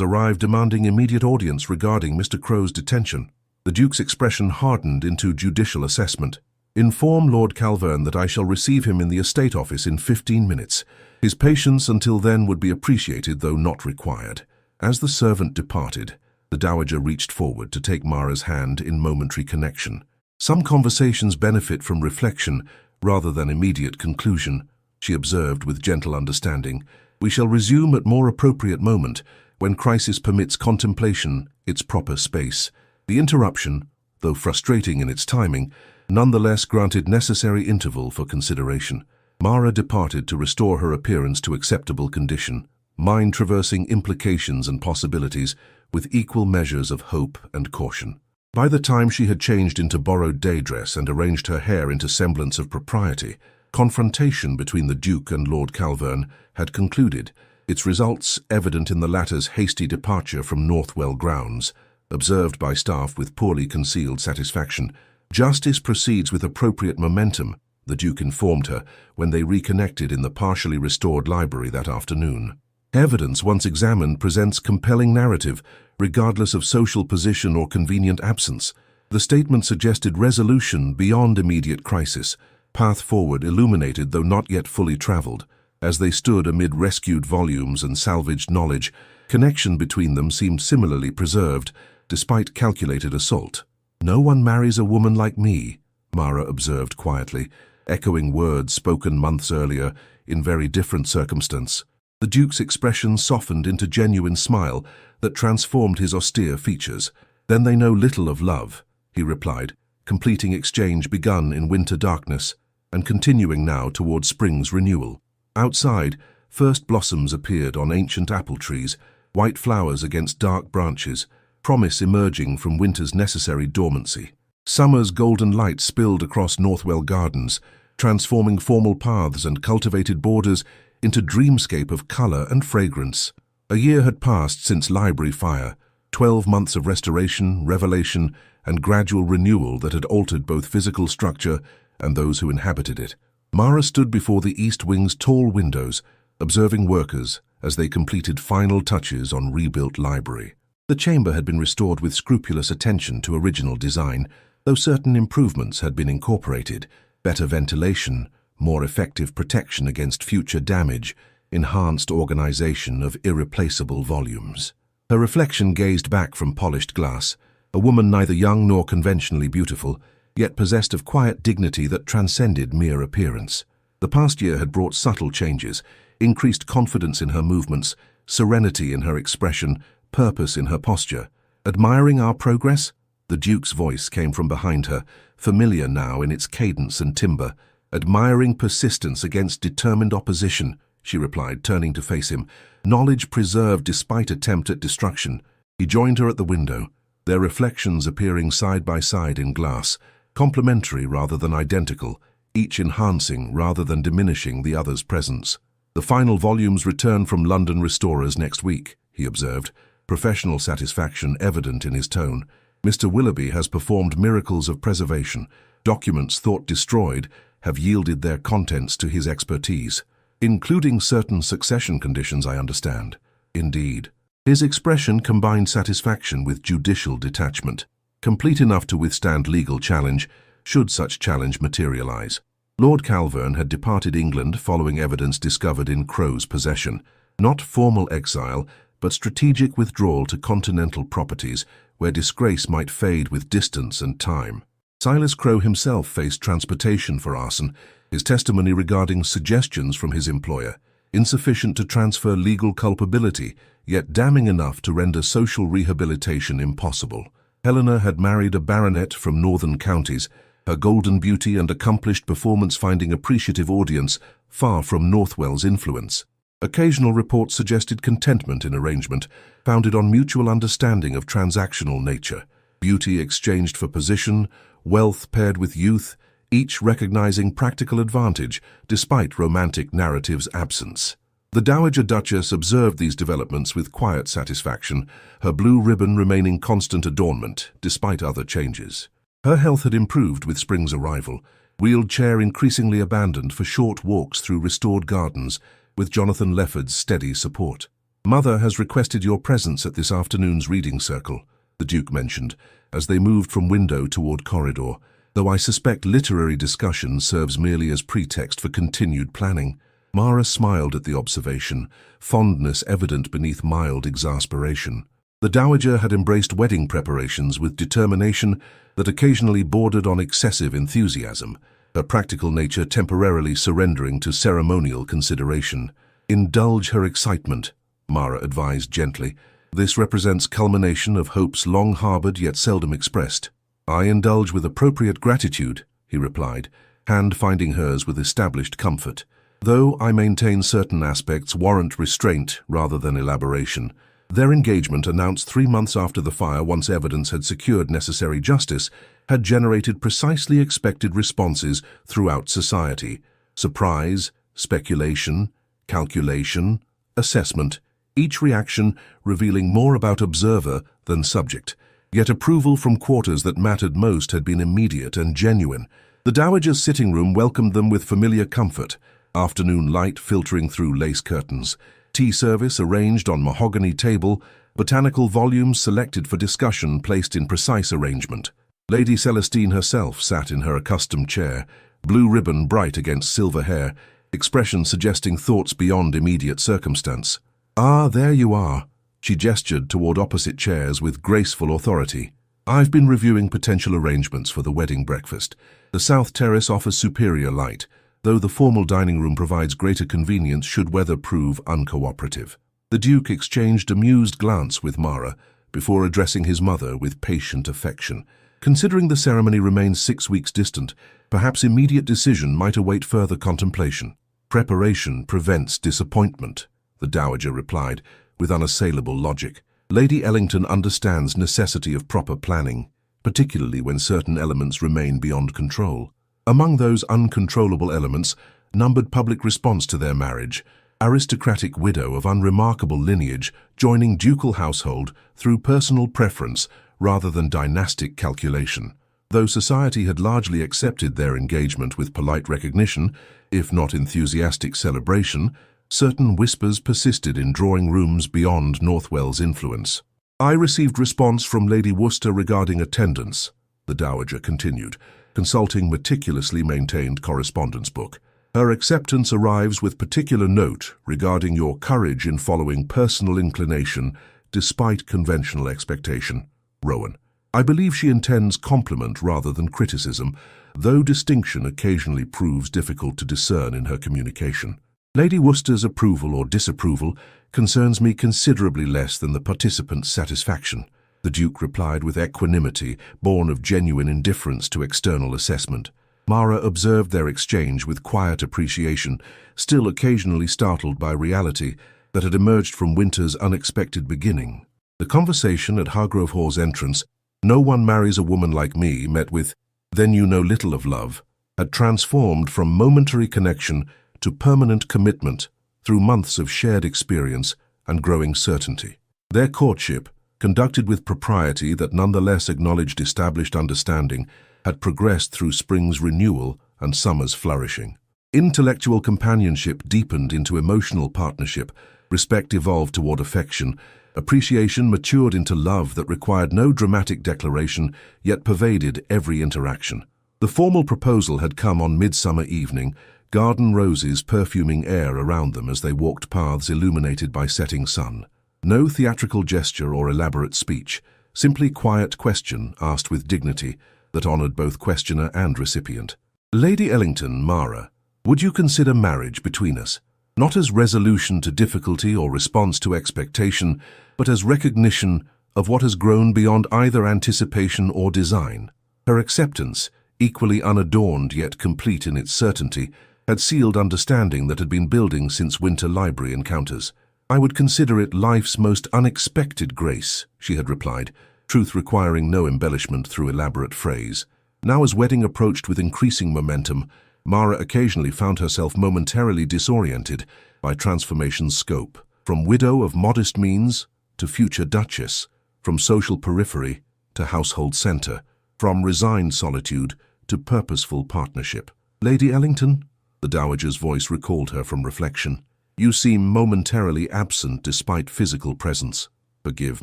arrived demanding immediate audience regarding Mr. Crow's detention." The Duke's expression hardened into judicial assessment. "Inform Lord Calvern that I shall receive him in the estate office in 15 minutes. His patience until then would be appreciated, though not required." As the servant departed, the Dowager reached forward to take Mara's hand in momentary connection. "Some conversations benefit from reflection rather than immediate conclusion," she observed with gentle understanding. "We shall resume at more appropriate moment, when crisis permits contemplation its proper space." The interruption, though frustrating in its timing, nonetheless granted necessary interval for consideration. Mara departed to restore her appearance to acceptable condition, mind traversing implications and possibilities with equal measures of hope and caution. By the time she had changed into borrowed day dress and arranged her hair into semblance of propriety, confrontation between the Duke and Lord Calvern had concluded, its results evident in the latter's hasty departure from Northwell grounds, observed by staff with poorly concealed satisfaction. "Justice proceeds with appropriate momentum," the Duke informed her when they reconnected in the partially restored library that afternoon. "Evidence, once examined, presents compelling narrative, regardless of social position or convenient absence." The statement suggested resolution beyond immediate crisis, path forward illuminated though not yet fully traveled. As they stood amid rescued volumes and salvaged knowledge, connection between them seemed similarly preserved, despite calculated assault. "No one marries a woman like me," Mara observed quietly, echoing words spoken months earlier in very different circumstance. The Duke's expression softened into genuine smile that transformed his austere features. "Then they know little of love," he replied, completing exchange begun in winter darkness and continuing now toward spring's renewal. Outside, first blossoms appeared on ancient apple trees, white flowers against dark branches, promise emerging from winter's necessary dormancy. Summer's golden light spilled across Northwell gardens, transforming formal paths and cultivated borders into dreamscape of color and fragrance. A year had passed since library fire, 12 months of restoration, revelation, and gradual renewal that had altered both physical structure and those who inhabited it. Mara stood before the East Wing's tall windows, observing workers as they completed final touches on rebuilt library. The chamber had been restored with scrupulous attention to original design, though certain improvements had been incorporated: better ventilation, more effective protection against future damage, enhanced organization of irreplaceable volumes. Her reflection gazed back from polished glass, a woman neither young nor conventionally beautiful, yet possessed of quiet dignity that transcended mere appearance. The past year had brought subtle changes, increased confidence in her movements, serenity in her expression, purpose in her posture. "Admiring our progress?" The Duke's voice came from behind her, familiar now in its cadence and timbre. "Admiring persistence against determined opposition," she replied, turning to face him. "Knowledge preserved despite attempt at destruction." He joined her at the window, their reflections appearing side by side in glass, complementary rather than identical, each enhancing rather than diminishing the other's presence. "The final volumes return from London restorers next week," he observed, professional satisfaction evident in his tone. "Mr. Willoughby has performed miracles of preservation. Documents thought destroyed have yielded their contents to his expertise, including certain succession conditions, I understand." "Indeed." His expression combined satisfaction with judicial detachment, complete enough to withstand legal challenge, should such challenge materialize. Lord Calvern had departed England following evidence discovered in Crow's possession. Not formal exile, but strategic withdrawal to continental properties, where disgrace might fade with distance and time. Silas Crow himself faced transportation for arson, his testimony regarding suggestions from his employer, insufficient to transfer legal culpability, yet damning enough to render social rehabilitation impossible. Helena had married a baronet from northern counties, her golden beauty and accomplished performance finding appreciative audience far from Northwell's influence. Occasional reports suggested contentment in arrangement, founded on mutual understanding of transactional nature. Beauty exchanged for position, wealth paired with youth, each recognizing practical advantage despite romantic narrative's absence. The Dowager Duchess observed these developments with quiet satisfaction, her blue ribbon remaining constant adornment despite other changes. Her health had improved with spring's arrival, wheeled chair increasingly abandoned for short walks through restored gardens, with Jonathan Lefford's steady support. "Mother has requested your presence at this afternoon's reading circle," the Duke mentioned, as they moved from window toward corridor, "though I suspect literary discussion serves merely as pretext for continued planning." Mara smiled at the observation, fondness evident beneath mild exasperation. The Dowager had embraced wedding preparations with determination that occasionally bordered on excessive enthusiasm, her practical nature temporarily surrendering to ceremonial consideration. "Indulge her excitement," Mara advised gently. "This represents culmination of hopes long harbored yet seldom expressed." "I indulge with appropriate gratitude," he replied, hand finding hers with established comfort. "Though I maintain certain aspects warrant restraint rather than elaboration." Their engagement, announced 3 months after the fire, once evidence had secured necessary justice, had generated precisely expected responses throughout society: surprise, speculation, calculation, assessment, each reaction revealing more about observer than subject. Yet approval from quarters that mattered most had been immediate and genuine. The Dowager's sitting room welcomed them with familiar comfort, afternoon light filtering through lace curtains, tea service arranged on mahogany table, botanical volumes selected for discussion placed in precise arrangement. Lady Celestine herself sat in her accustomed chair, blue ribbon bright against silver hair, expression suggesting thoughts beyond immediate circumstance. "Ah, there you are," she gestured toward opposite chairs with graceful authority. "I've been reviewing potential arrangements for the wedding breakfast. The South Terrace offers superior light, though the formal dining room provides greater convenience should weather prove uncooperative." The Duke exchanged amused glance with Mara before addressing his mother with patient affection. Considering the ceremony remains 6 weeks distant, perhaps immediate decision might await further contemplation. "Preparation prevents disappointment," the Dowager replied with unassailable logic. "Lady Ellington understands necessity of proper planning, particularly when certain elements remain beyond control. Among those uncontrollable elements, numbered public response to their marriage, aristocratic widow of unremarkable lineage joining ducal household through personal preference rather than dynastic calculation. Though society had largely accepted their engagement with polite recognition, if not enthusiastic celebration, certain whispers persisted in drawing rooms beyond Northwell's influence. "I received response from Lady Worcester regarding attendance," the Dowager continued, consulting meticulously maintained correspondence book. "Her acceptance arrives with particular note regarding your courage in following personal inclination despite conventional expectation." Rowan. "I believe she intends compliment rather than criticism, though distinction occasionally proves difficult to discern in her communication. Lady Worcester's approval or disapproval concerns me considerably less than the participant's satisfaction," the Duke replied with equanimity born of genuine indifference to external assessment. Mara observed their exchange with quiet appreciation, still occasionally startled by reality that had emerged from winter's unexpected beginning. The conversation at Hargrove Hall's entrance, "No one marries a woman like me," met with, "Then you know little of love," had transformed from momentary connection to permanent commitment through months of shared experience and growing certainty. Their courtship, conducted with propriety that nonetheless acknowledged established understanding, had progressed through spring's renewal and summer's flourishing. Intellectual companionship deepened into emotional partnership, respect evolved toward affection, appreciation matured into love that required no dramatic declaration, yet pervaded every interaction. The formal proposal had come on midsummer evening, garden roses perfuming air around them as they walked paths illuminated by setting sun. No theatrical gesture or elaborate speech, simply quiet question asked with dignity that honored both questioner and recipient. "Lady Ellington, Mara, would you consider marriage between us? Not as resolution to difficulty or response to expectation, but as recognition of what has grown beyond either anticipation or design." Her acceptance, equally unadorned yet complete in its certainty, had sealed understanding that had been building since winter library encounters. "I would consider it life's most unexpected grace," she had replied, truth requiring no embellishment through elaborate phrase. Now, as wedding approached with increasing momentum, Mara occasionally found herself momentarily disoriented by transformation's scope. From widow of modest means to future duchess, from social periphery to household center, from resigned solitude to purposeful partnership. "Lady Ellington?" The dowager's voice recalled her from reflection. "You seem momentarily absent despite physical presence." "Forgive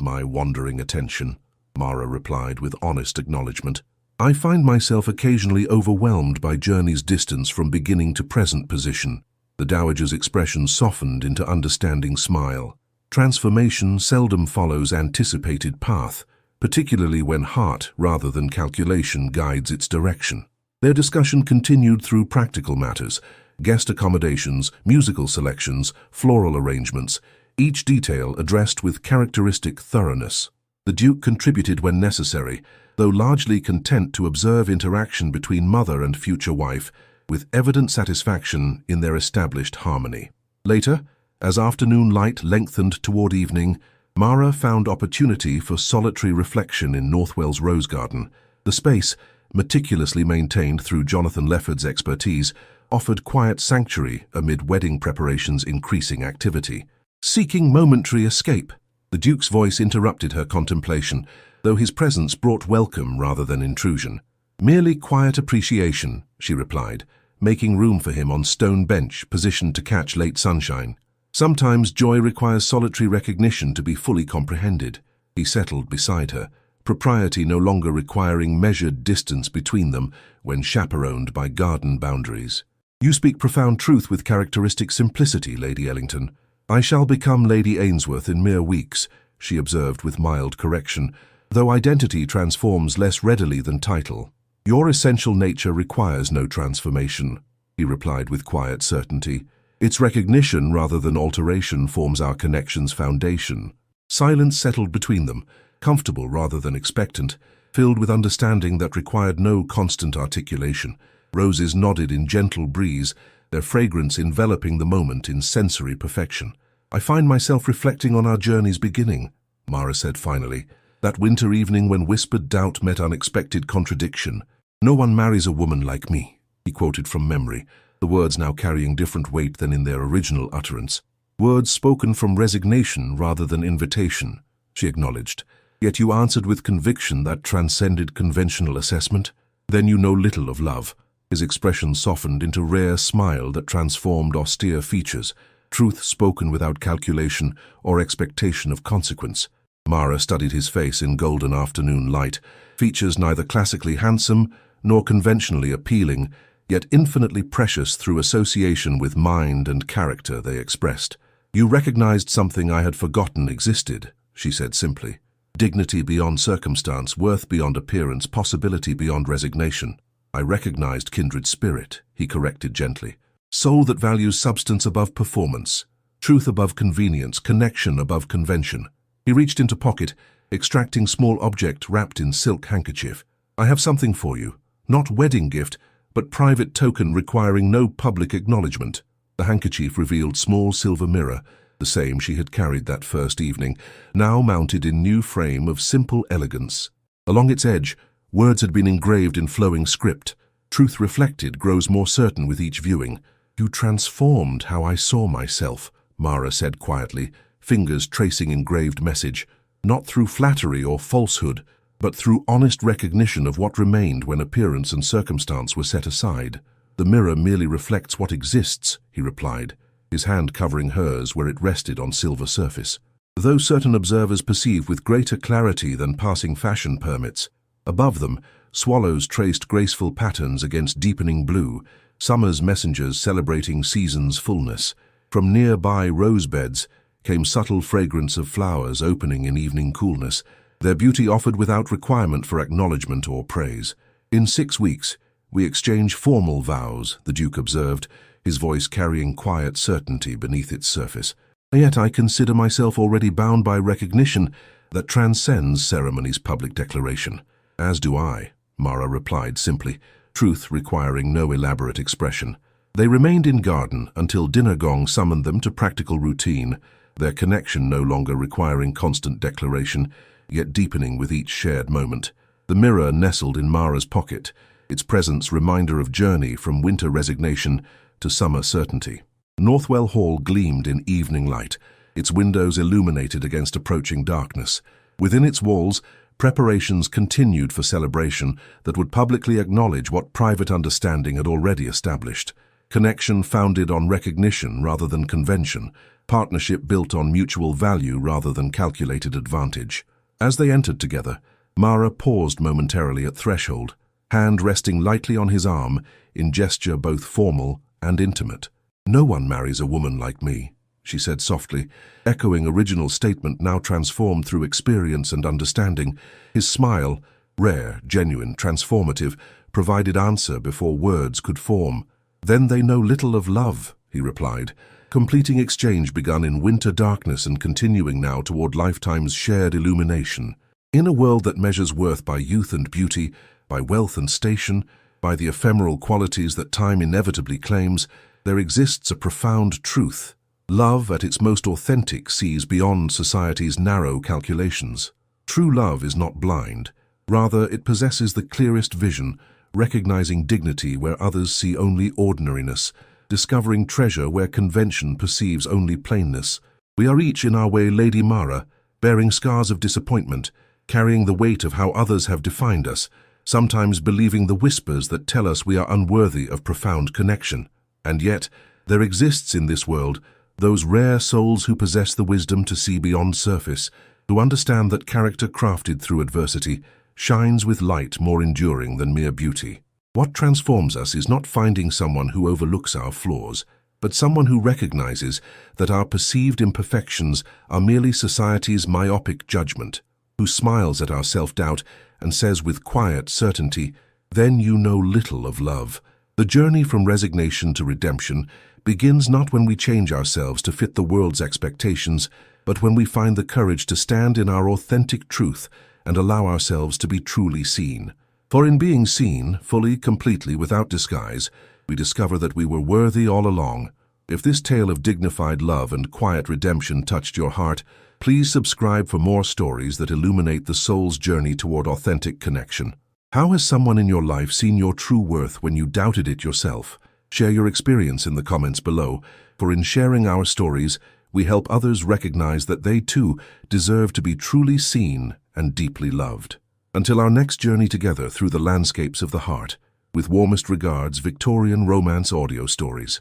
my wandering attention," Mara replied with honest acknowledgement. "I find myself occasionally overwhelmed by journey's distance from beginning to present position." The dowager's expression softened into understanding smile. Transformation seldom follows anticipated path, particularly when heart rather than calculation guides its direction. Their discussion continued through practical matters, guest accommodations, musical selections, floral arrangements, each detail addressed with characteristic thoroughness. The Duke contributed when necessary, though largely content to observe interaction between mother and future wife, with evident satisfaction in their established harmony. Later, as afternoon light lengthened toward evening, Mara found opportunity for solitary reflection in Northwell's rose garden. The space, meticulously maintained through Jonathan Lefford's expertise, offered quiet sanctuary amid wedding preparations' increasing activity. Seeking momentary escape, the Duke's voice interrupted her contemplation, though his presence brought welcome rather than intrusion. "Merely quiet appreciation," she replied, making room for him on stone bench positioned to catch late sunshine. "Sometimes joy requires solitary recognition to be fully comprehended." He settled beside her, propriety no longer requiring measured distance between them when chaperoned by garden boundaries. "You speak profound truth with characteristic simplicity, Lady Ellington." "I shall become Lady Ainsworth in mere weeks," she observed with mild correction, "though identity transforms less readily than title." "Your essential nature requires no transformation," he replied with quiet certainty. "Its recognition rather than alteration forms our connection's foundation." Silence settled between them, comfortable rather than expectant, filled with understanding that required no constant articulation. Roses nodded in gentle breeze, their fragrance enveloping the moment in sensory perfection. "I find myself reflecting on our journey's beginning," Mara said finally. "That winter evening when whispered doubt met unexpected contradiction. 'No one marries a woman like me,'" he quoted from memory, the words now carrying different weight than in their original utterance. "Words spoken from resignation rather than invitation," she acknowledged. "Yet you answered with conviction that transcended conventional assessment. Then you know little of love." His expression softened into rare smile that transformed austere features, truth spoken without calculation or expectation of consequence. Mara studied his face in golden afternoon light, features neither classically handsome nor conventionally appealing, yet infinitely precious through association with mind and character they expressed. "You recognized something I had forgotten existed," she said simply. "Dignity beyond circumstance, worth beyond appearance, possibility beyond resignation." "I recognized kindred spirit," he corrected gently. "Soul that values substance above performance, truth above convenience, connection above convention." He reached into pocket, extracting small object wrapped in silk handkerchief. "I have something for you. Not wedding gift, but private token requiring no public acknowledgement." The handkerchief revealed small silver mirror, the same she had carried that first evening, now mounted in new frame of simple elegance. Along its edge, words had been engraved in flowing script. "Truth reflected grows more certain with each viewing." "You transformed how I saw myself," Mara said quietly, fingers tracing engraved message, "not through flattery or falsehood, but through honest recognition of what remained when appearance and circumstance were set aside." "The mirror merely reflects what exists," he replied, his hand covering hers where it rested on silver surface. "Though certain observers perceive with greater clarity than passing fashion permits." Above them, swallows traced graceful patterns against deepening blue, summer's messengers celebrating season's fullness. From nearby rose beds came subtle fragrance of flowers opening in evening coolness, their beauty offered without requirement for acknowledgement or praise. "In 6 weeks, we exchange formal vows," the Duke observed, his voice carrying quiet certainty beneath its surface. "Yet I consider myself already bound by recognition that transcends ceremony's public declaration." "As do I," Mara replied simply, truth requiring no elaborate expression. They remained in garden until dinner gong summoned them to practical routine, their connection no longer requiring constant declaration, yet deepening with each shared moment. The mirror nestled in Mara's pocket, its presence reminder of journey from winter resignation to summer certainty. Northwell Hall gleamed in evening light, its windows illuminated against approaching darkness. Within its walls, preparations continued for celebration that would publicly acknowledge what private understanding had already established. Connection founded on recognition rather than convention, partnership built on mutual value rather than calculated advantage. As they entered together, Mara paused momentarily at threshold, hand resting lightly on his arm in gesture both formal and intimate. "No one marries a woman like me," she said softly, echoing original statement now transformed through experience and understanding. His smile, rare, genuine, transformative, provided answer before words could form. "Then they know little of love," he replied, completing exchange begun in winter darkness and continuing now toward lifetime's shared illumination. In a world that measures worth by youth and beauty, by wealth and station, by the ephemeral qualities that time inevitably claims, there exists a profound truth. Love, at its most authentic, sees beyond society's narrow calculations. True love is not blind. Rather, it possesses the clearest vision, recognizing dignity where others see only ordinariness, discovering treasure where convention perceives only plainness. We are each in our way Lady Mara, bearing scars of disappointment, carrying the weight of how others have defined us, sometimes believing the whispers that tell us we are unworthy of profound connection. And yet, there exists in this world those rare souls who possess the wisdom to see beyond surface, who understand that character crafted through adversity shines with light more enduring than mere beauty. What transforms us is not finding someone who overlooks our flaws, but someone who recognizes that our perceived imperfections are merely society's myopic judgment, who smiles at our self-doubt and says with quiet certainty, "Then you know little of love." The journey from resignation to redemption begins not when we change ourselves to fit the world's expectations, but when we find the courage to stand in our authentic truth and allow ourselves to be truly seen. For in being seen, fully, completely, without disguise, we discover that we were worthy all along. If this tale of dignified love and quiet redemption touched your heart, please subscribe for more stories that illuminate the soul's journey toward authentic connection. How has someone in your life seen your true worth when you doubted it yourself? Share your experience in the comments below, for in sharing our stories, we help others recognize that they too deserve to be truly seen and deeply loved. Until our next journey together through the landscapes of the heart, with warmest regards, Victorian Romance Audio Stories.